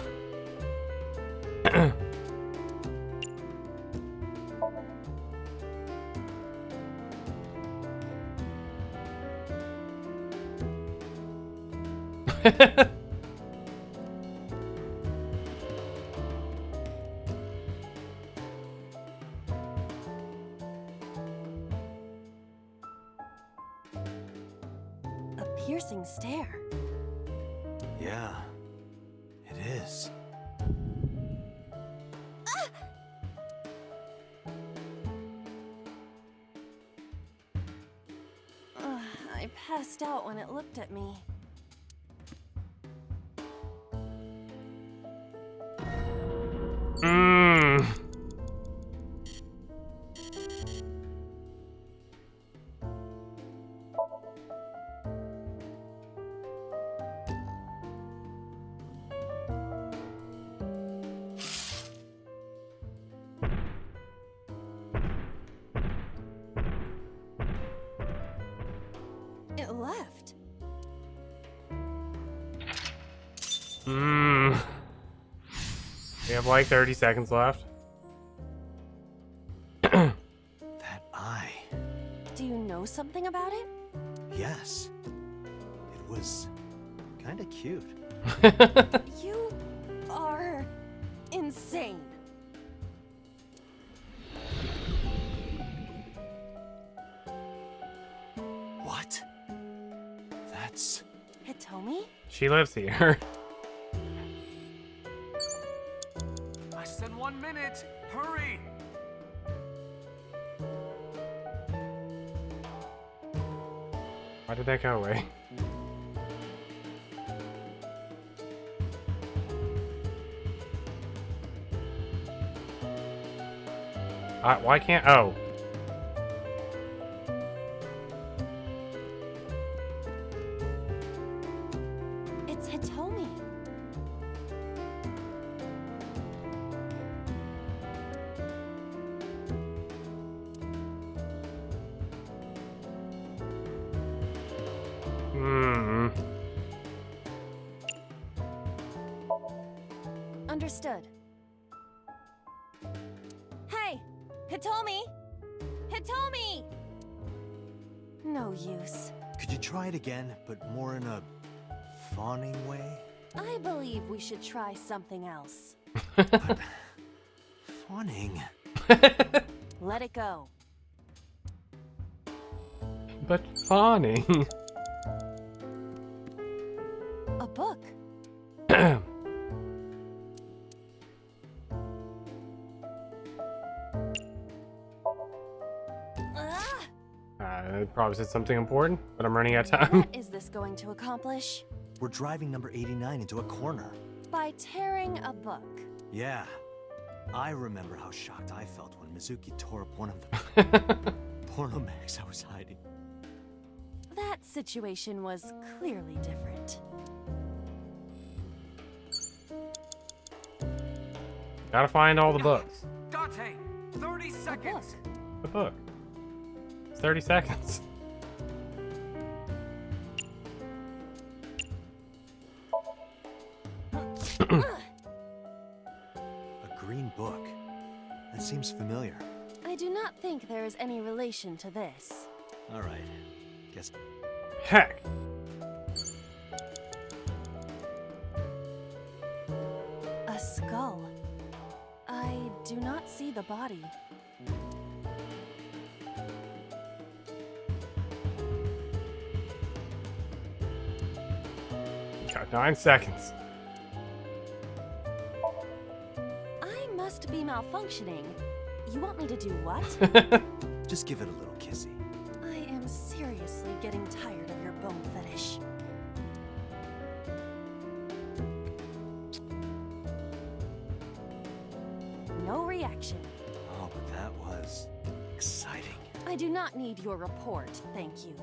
A piercing stare. Yeah, it is. I passed out when it looked at me. Mmm. It left. Mmm. We have like 30 seconds left. That eye. Do you know something about it? Yes. It was kind of cute. You are insane. What? That's... Hitomi? She lives here. Less than 1 minute. Hurry! Why did that go away? Why can't... Oh. It's Hitomi. Hmm. Understood. Hey! Hitomi! Hitomi! No use. Could you try it again, but more in a fawning way? I believe we should try something else. Fawning? Let it go. But fawning. A book. It probably said something important, but I'm running out of time. What is this going to accomplish? We're driving number 89 into a corner. By tearing a book. Yeah. I remember how shocked I felt when Mizuki tore up one of the porno mags I was hiding. That situation was clearly different. Gotta find all the books. Dante, 30 seconds. The book. It's 30 seconds. A green book. That seems familiar. I do not think there is any relation to this. All right. Guess. Heck. A skull. I do not see the body. Got 9 seconds. I must be malfunctioning. You want me to do what? Just give it a little kissy. I am seriously getting tired of your bone fetish. No reaction. Oh, but that was... I do not need your report, thank you.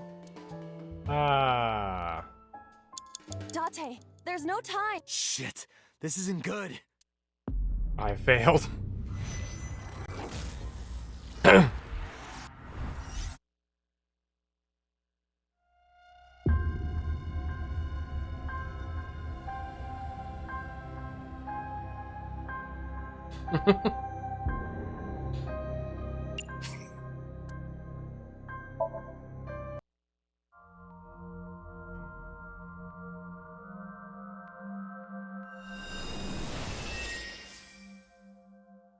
Date, there's no time. Shit, this isn't good. I failed.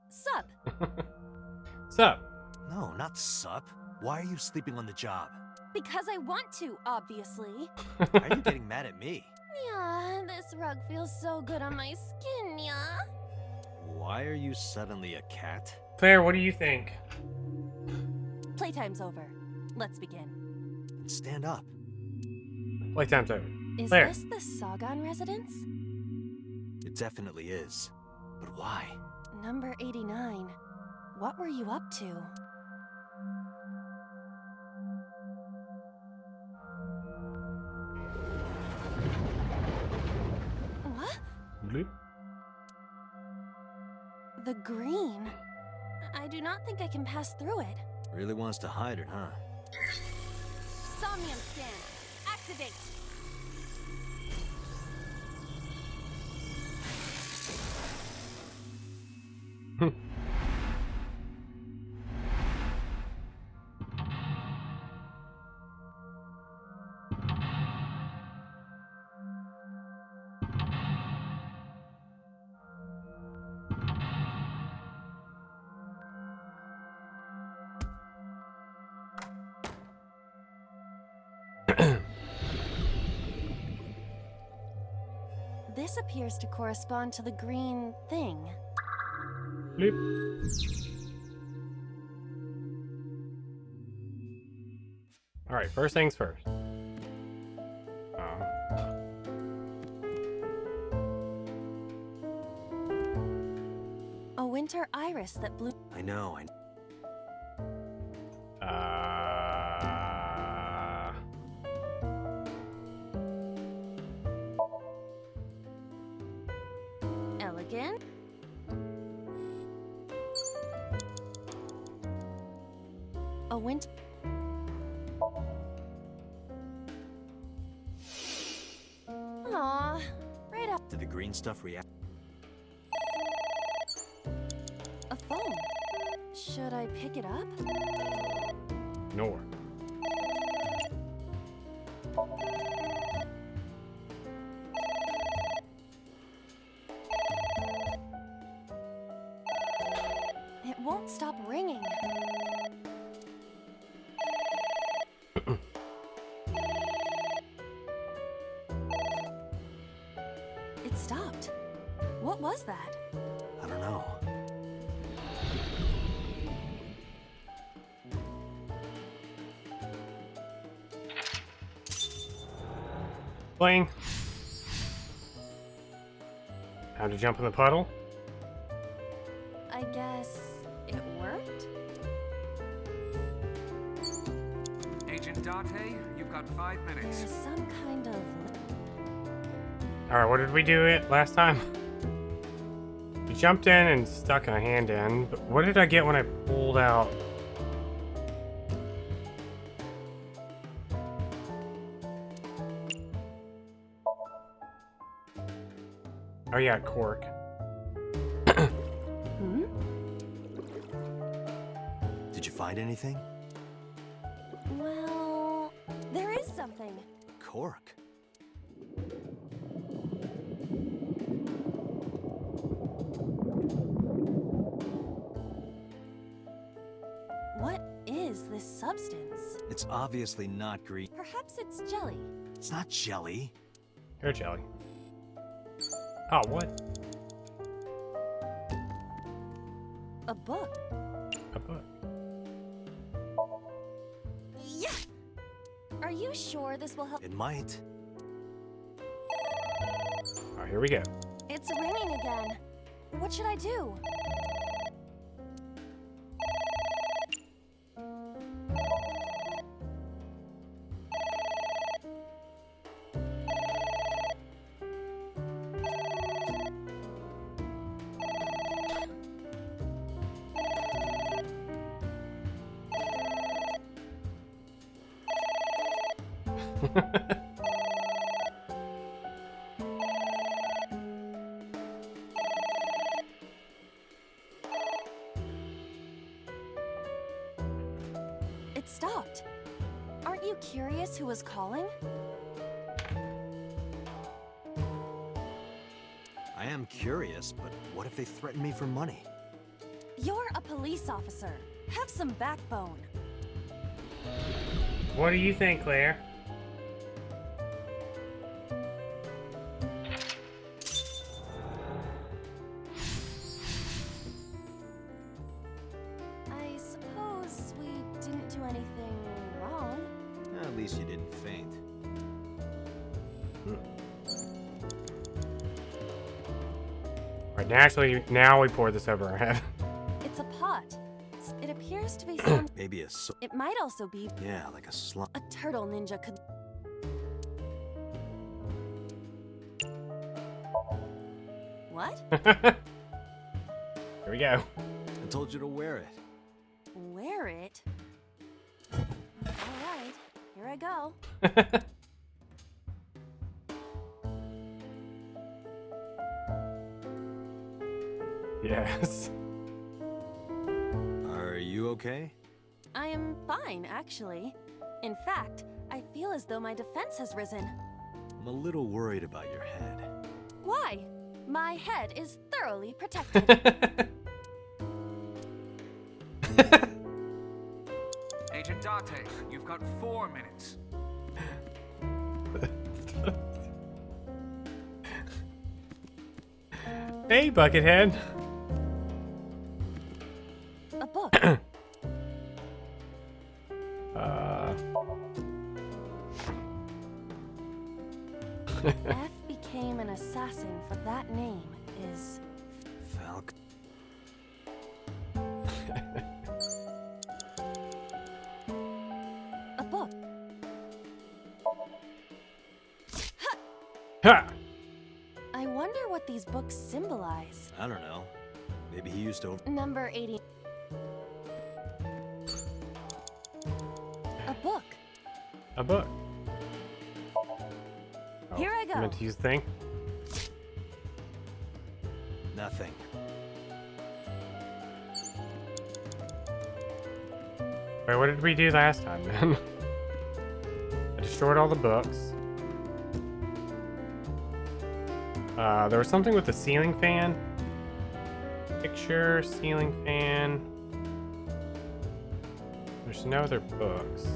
Sup? Sup? No, not sup. Why are you sleeping on the job? Because I want to, obviously. Why are you getting mad at me? Yeah, this rug feels so good on my skin, yeah. Why are you suddenly a cat? Claire, what do you think? Playtime's over. Let's begin. Stand up. Playtime's over. Is Claire. this the Sagan residence? It definitely is. But why? Number 89. What were you up to? What? Bloop. The green. I do not think I can pass through it. Really wants to hide it, huh? Somnium scan. Activate. This appears to correspond to the green thing. Bloop. Alright, first things first. A winter iris that blew. I know. Elegant. A winter. Aw, right up. Did the green stuff react? A phone. Should I pick it up? Nor. It won't stop ringing. It stopped. What was that? I don't know. Playing. How to jump in the puddle? I guess it worked? Agent Date, you've got 5 minutes. There's some kind of... Alright, what did we do it last time? We jumped in and stuck a hand in, but what did I get when I pulled out? Oh yeah, cork. Hmm? Did you find anything? Well, there is something. Cork. What is this substance? It's obviously not green. Perhaps it's jelly. It's not jelly. Hair jelly. Oh, what? A book. A book. Yeah! Are you sure this will help? It might. Oh, here we go. It's ringing again. What should I do? It stopped. Aren't you curious who was calling? I am curious, but what if they threaten me for money? You're a police officer. Have some backbone. What do you think, Claire? I suppose we didn't do anything wrong. At least you didn't faint. Alright, naturally, now we pour this over our head. It's a pot. It appears to be some... Maybe It might also be... Yeah, like a slum. A turtle ninja could... What? Here we go. I told you to wear it. Wear it? Alright, here I go. Yes. Are you okay? I am fine, actually. In fact, I feel as though my defense has risen. I'm a little worried about your head. Why? My head is thoroughly protected. Agent Date, you've got 4 minutes. Hey, Buckethead. A book. F became an assassin for that name is... Falcon. A book. Ha! I wonder what these books symbolize. I don't know. Maybe he used to... Number 80. A book. A book. Here I go. Meant to use the thing. Nothing. Wait, what did we do last time, then? I destroyed all the books. There was something with the ceiling fan. Picture, ceiling fan. There's no other books.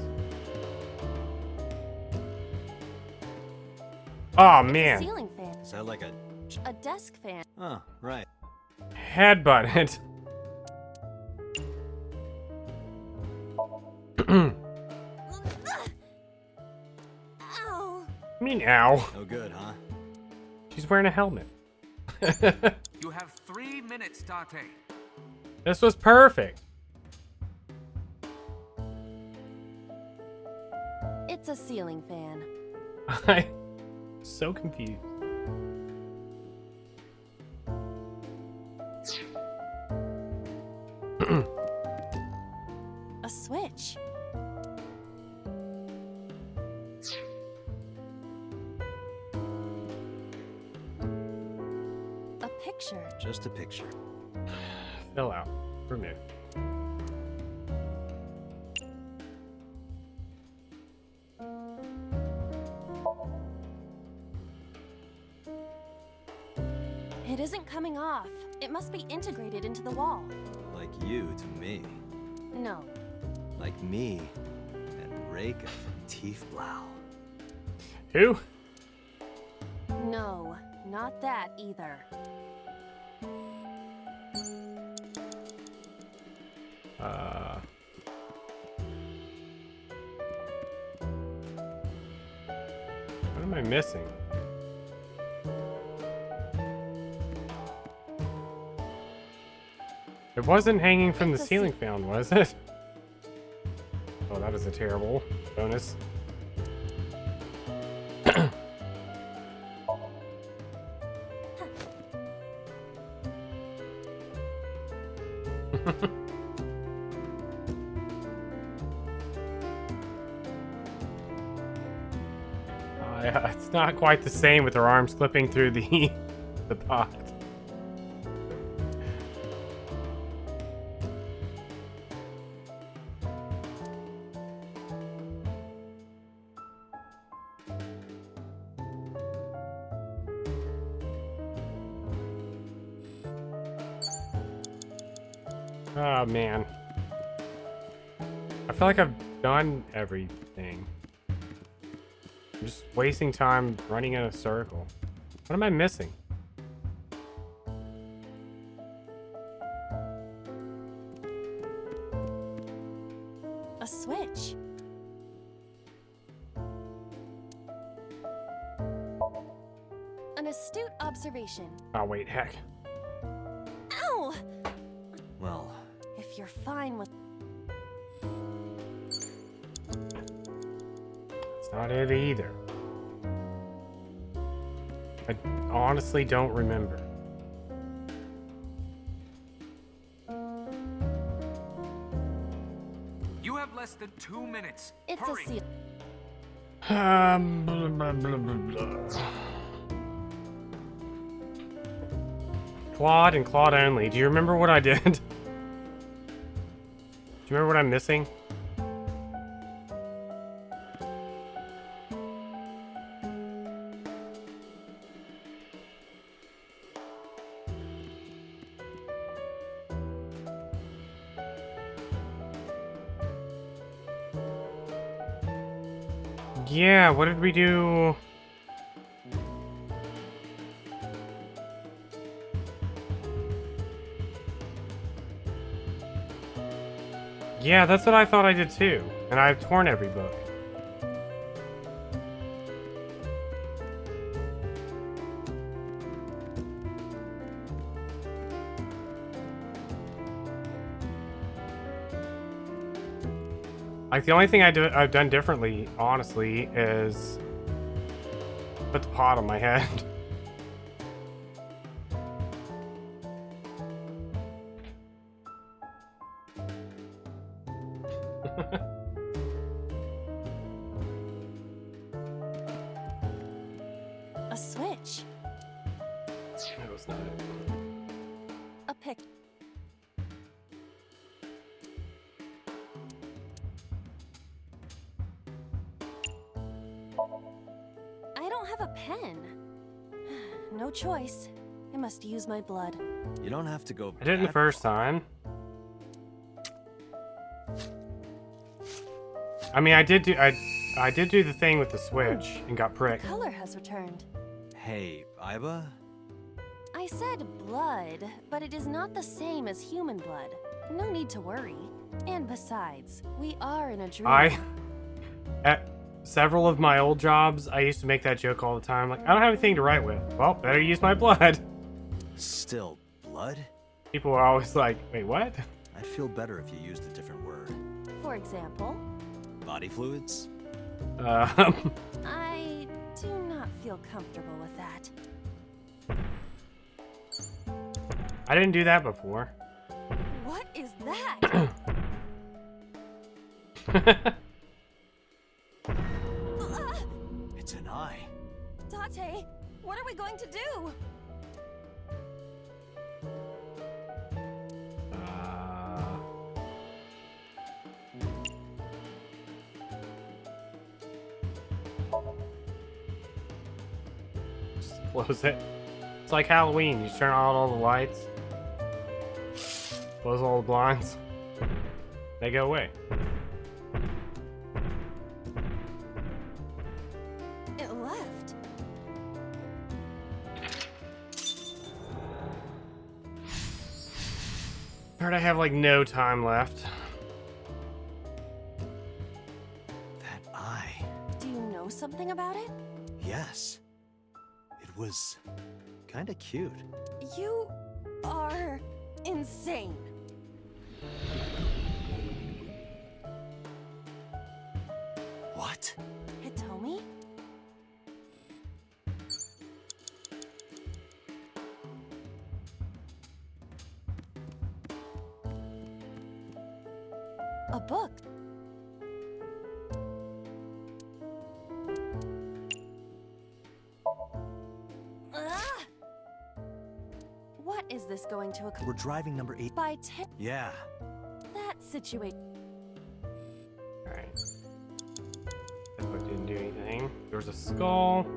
Oh, man. Ceiling fan. Is that like a... A desk fan. Oh, right. Headbutt it. Ow. Me now. No good, huh? She's wearing a helmet. You have 3 minutes, Date. This was perfect. It's a ceiling fan. I'm so confused. A switch. A picture. Just a picture. Fill out. Remove. It isn't coming off. It must be integrated into the wall. Like you to me. No. Like me and Reika from Tiefblau. Who? No, not that either. What am I missing? It wasn't hanging from the ceiling fan, was it? Oh, that is a terrible bonus. It's not quite the same with her arms clipping through the the pot. Oh man. I feel like I've done everything. I'm just wasting time running in a circle. What am I missing? A switch. An astute observation. Oh wait, heck. Ow! Well, If you're fine with... It's not it either. I honestly don't remember. You have less than 2 minutes. It's Hurry. a seal. Blah, blah, blah, blah. Claude and Claude only. Do you remember what I did? Do you remember what I'm missing? Yeah, what did we do? Yeah, that's what I thought I did too. And I've torn every book. Like, the only thing I've done differently, honestly, is put the pot on my head. A switch. That was not it. A pick. I don't have a pen. No choice. I must use my blood. you don't have to go. I did it the first time. I mean, I did do the thing with the switch and got pricked. Color has returned. Hey, Iba? I said blood, but it is not the same as human blood. No need to worry. And besides, we are in a dream. At several of my old jobs, I used to make that joke all the time. Like, I don't have anything to write with. Well, better use my blood. Still, blood? People are always like, wait, what? I'd feel better if you used a different word. For example, Body fluids? I do not feel comfortable with that. I didn't do that before. What is that? It's an eye. Date, what are we going to do? Just close it. It's like Halloween. You just turn on all the lights. Close all the blinds. They go away. It left. Heard I have like no time left. That eye. Do you know something about it? Yes. It was kinda cute. You are insane. What? Hitomi? A book. this going to occur? We're driving number 8. By 10. Yeah. That situation. Alright. That book didn't do anything. There was a skull.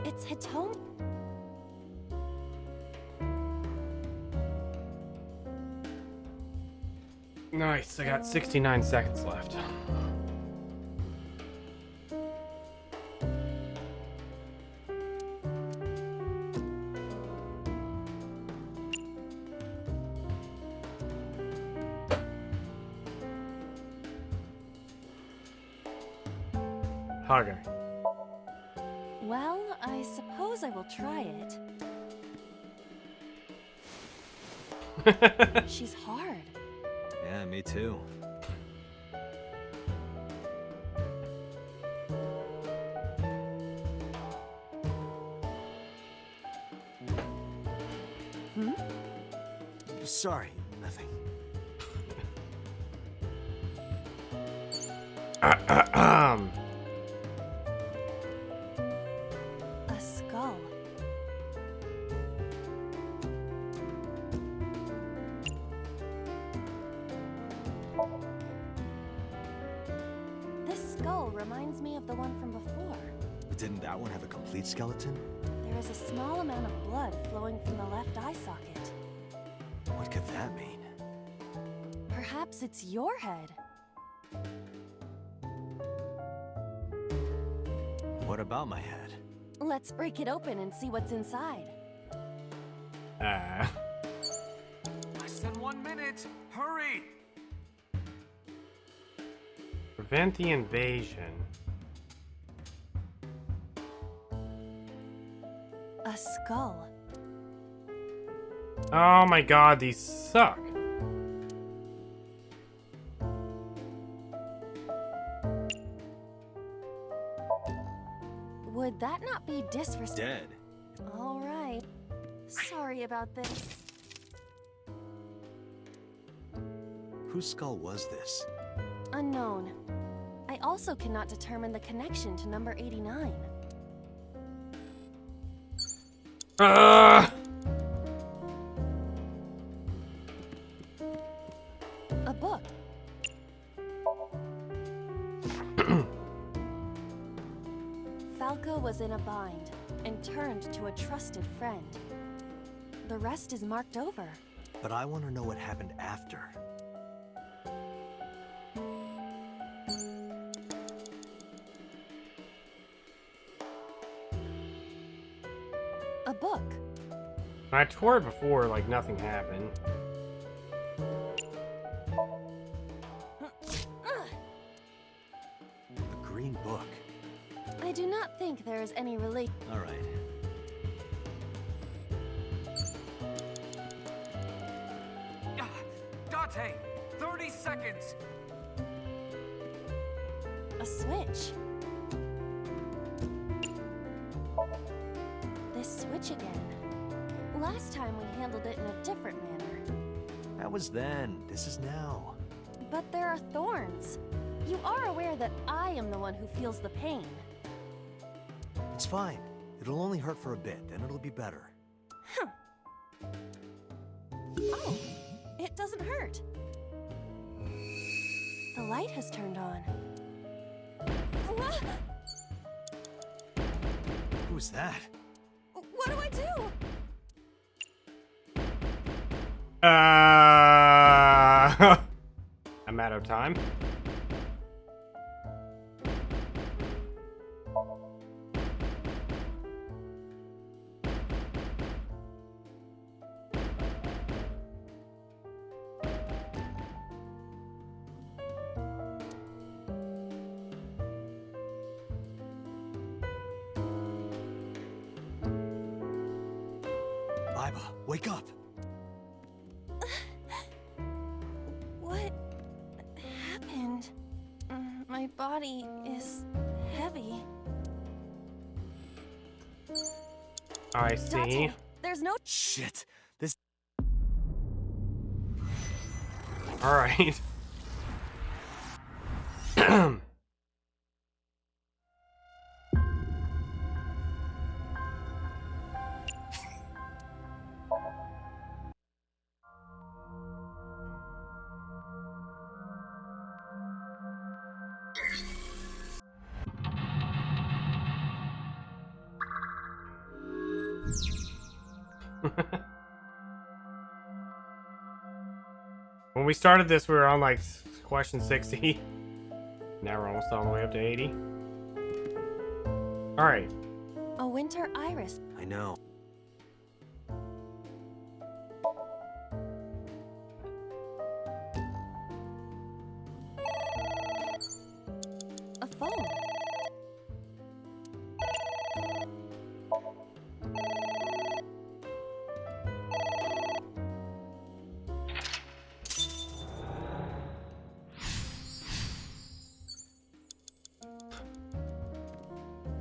It's Hitomi. Nice, I got 69 seconds left. Hugger. Well, I suppose I will try it. She's hard. Yeah, me too. Hmm? Sorry, nothing. A skull. This skull reminds me of the one from before. But didn't that one have a complete skeleton? There is a small amount of blood flowing from the left eye socket. What could that mean? Perhaps it's your head. What about my head? Let's break it open and see what's inside. Less than 1 minute. Hurry! Prevent the invasion. A skull. Oh my god, these suck. Would that not be disrespectful? Dead. All right. Sorry about this. Whose skull was this? Unknown. I also cannot determine the connection to number 89. A book. Falco was in a bind and turned to a trusted friend. The rest is marked over. But I want to know what happened after. A book. I tore it before, like nothing happened. A green book. I do not think there is any relation. All right. Dante, 30 seconds. A switch. This switch again. Last time we handled it in a different manner. That was then. This is now. But there are thorns. You are aware that I am the one who feels the pain. It's fine. It'll only hurt for a bit, then it'll be better. Huh. Oh, it doesn't hurt. The light has turned on. Who's that? What do I do? A matter of time. Iba, wake up! What happened? My body is heavy. I see. Dante, there's no— Shit! This— Alright. When we started this, we were on like question 60. Now we're almost all the way up to 80. All right. A winter iris. I know. A phone.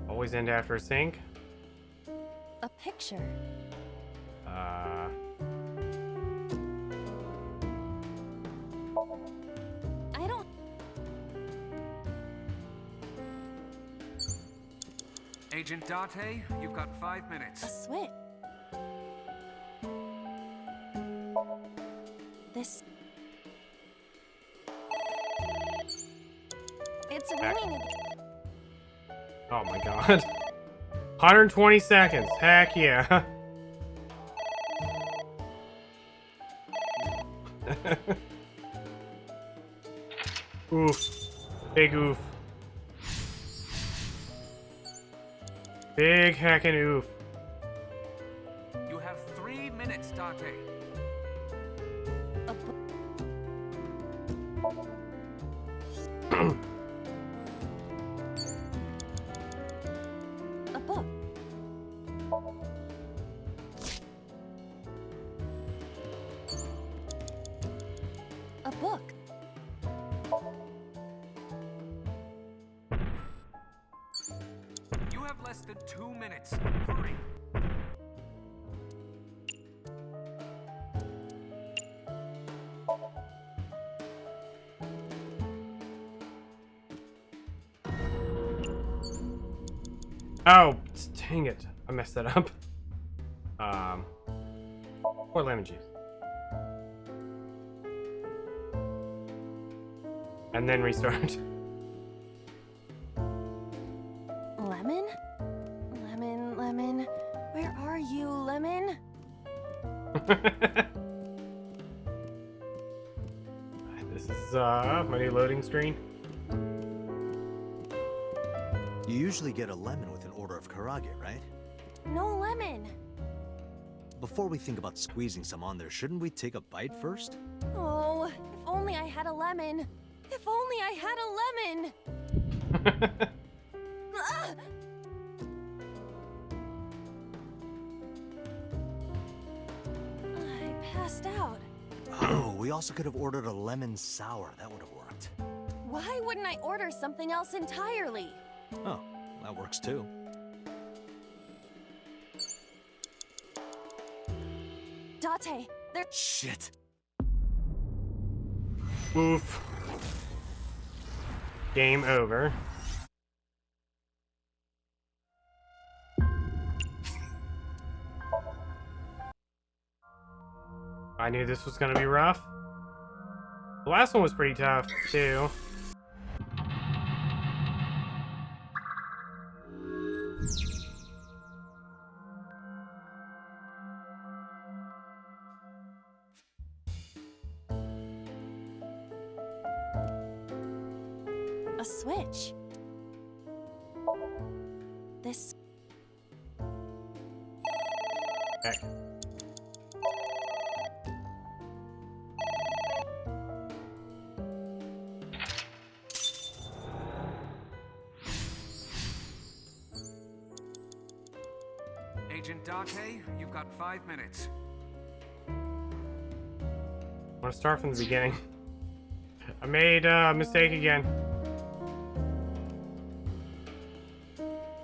Always end after a sync. A picture. I don't. Agent Date, you've got 5 minutes. A switch. This. It's ringing. Oh my god. 120 seconds. Heck yeah. Oof. Big oof. Big heckin' oof. You have 3 minutes, Date. A book. A book. You have less than 2 minutes. Hurry. Oh, dang it. I messed that up. Or lemon juice. And then restart. Lemon? Lemon, lemon. Where are you, lemon? This is my new loading screen. You usually get a lemon with an order of karage, right? No lemon. Before we think about squeezing some on there, shouldn't we take a bite first? Oh, if only I had a lemon. If only I had a lemon. Ah! I passed out. Oh, we also could have ordered a lemon sour. That would have worked. Why wouldn't I order something else entirely? Oh, that works too. Date, there. Shit. Oof. Game over. I knew this was gonna be rough. The last one was pretty tough, too. A switch. This. Okay. Agent Date, you've got 5 minutes. I want to start from the beginning. I made a mistake again.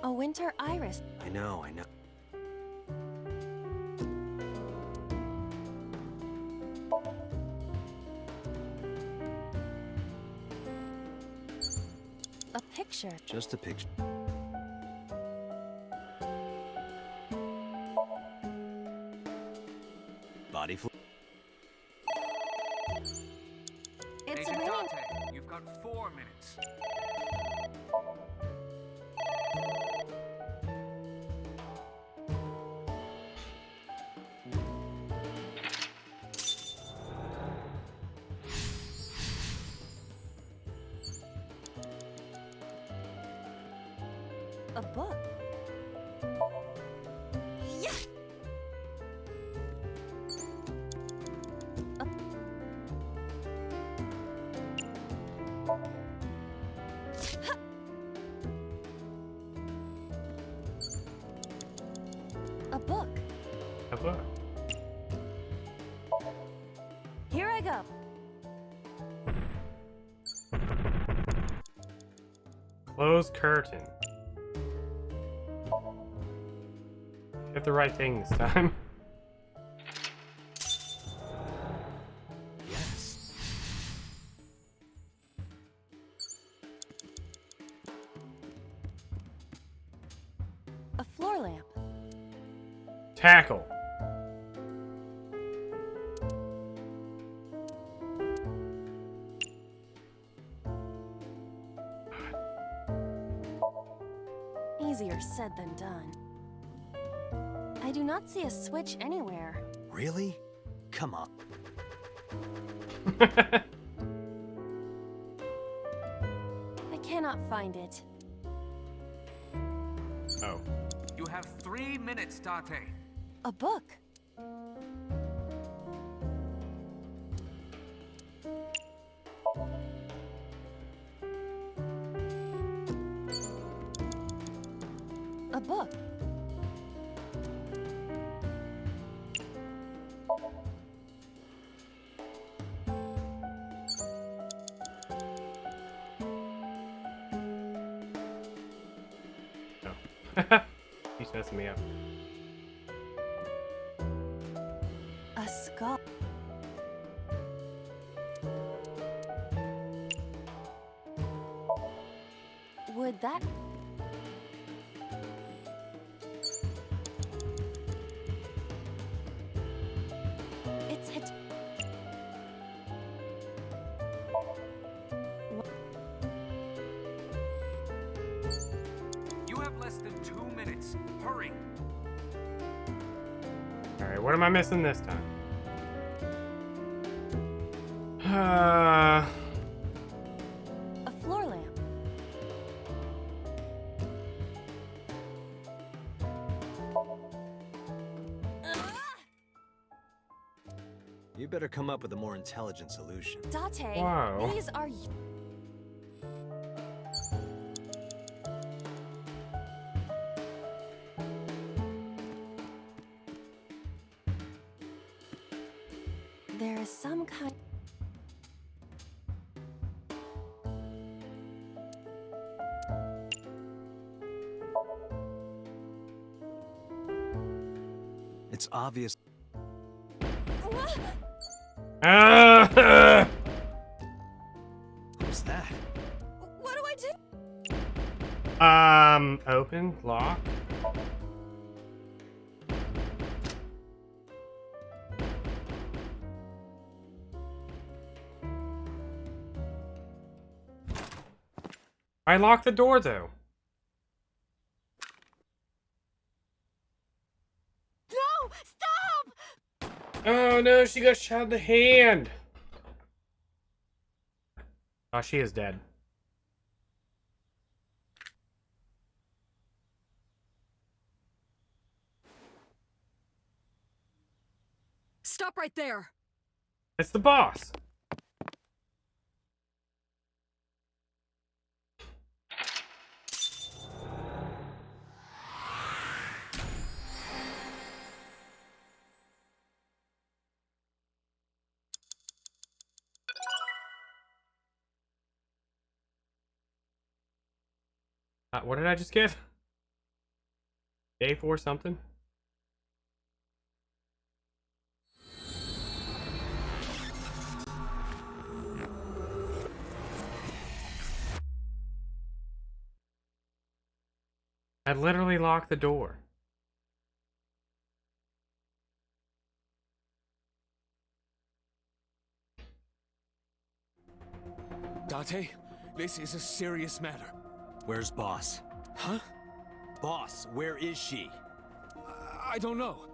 A winter iris. I know, I know. A picture. Just a picture. Body fluid. It's Agent ringing. Date, you've got 4 minutes. A book? Yeah! A book. A book. Here I go. Close curtain. Get the right thing this time. Yes. A floor lamp. Tackle. Easier said than done. I do not see a switch anywhere. Really? Come on. I cannot find it. Oh. You have 3 minutes, Date. A book. A book. He's messing me up. A skull. Would that... It's hit... You have less than 2 minutes. Hurry. Alright, what am I missing this time? A floor lamp. You better come up with a more intelligent solution. Date, Wow. these are... There is some kind... It's obvious. Who's that? What do I do? Open, lock. I locked the door though. No! Stop! Oh no, she got shot in the hand. Oh, she is dead. Stop right there! It's the boss. What did I just get? Day 4 something? I literally locked the door. Date, this is a serious matter. Where's Boss? Huh? Boss, where is she? I don't know.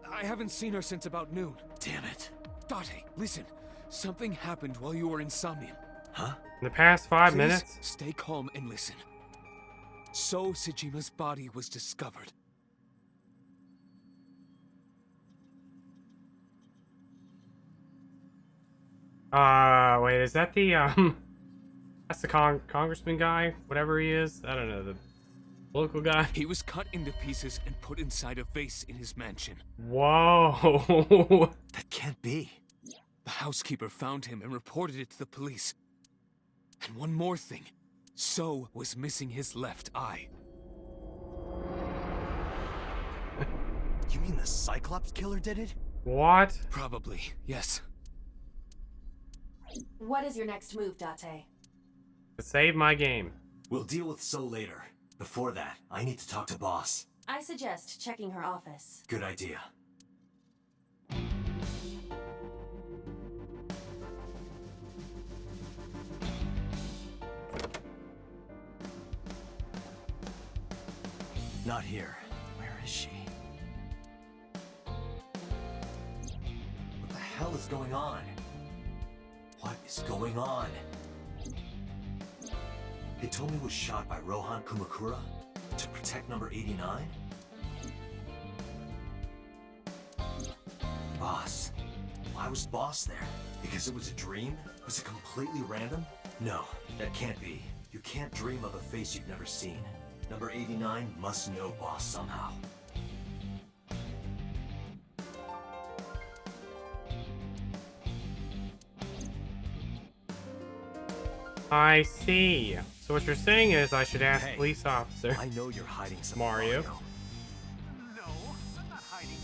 I haven't seen her since about noon. Damn it. Date, listen. Something happened while you were in Somnium. Huh? In the past 5 Please minutes? stay calm and listen. So Sejima's body was discovered. Wait, is that the, that's the congressman guy? Whatever he is? I don't know, the local guy? He was cut into pieces and put inside a vase in his mansion. Whoa! That can't be. The housekeeper found him and reported it to the police. And one more thing. So was missing his left eye. You mean the Cyclops killer did it? What? Probably, yes. What is your next move, Date? To save my game. We'll deal with So later. Before that, I need to talk to Boss. I suggest checking her office. Good idea. Not here. Where is she? What the hell is going on? What is going on? They told me it was shot by Rohan Kumakura to protect number 89? Boss. Why was Boss there? Because it was a dream? Was it completely random? No, that can't be. You can't dream of a face you've never seen. Number 89 must know Boss somehow. I see. So what you're saying is I should ask Hey, police officer. I know you're hiding something, Mario. Mario. No, I'm not hiding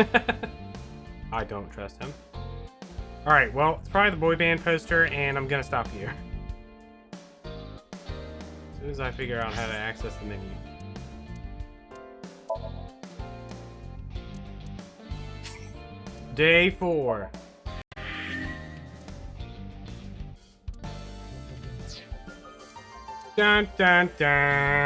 anything. I don't trust him. Alright, well, it's probably the boy band poster, and I'm gonna stop here. As soon as I figure out how to access the menu. Day 4. Dun dun dun.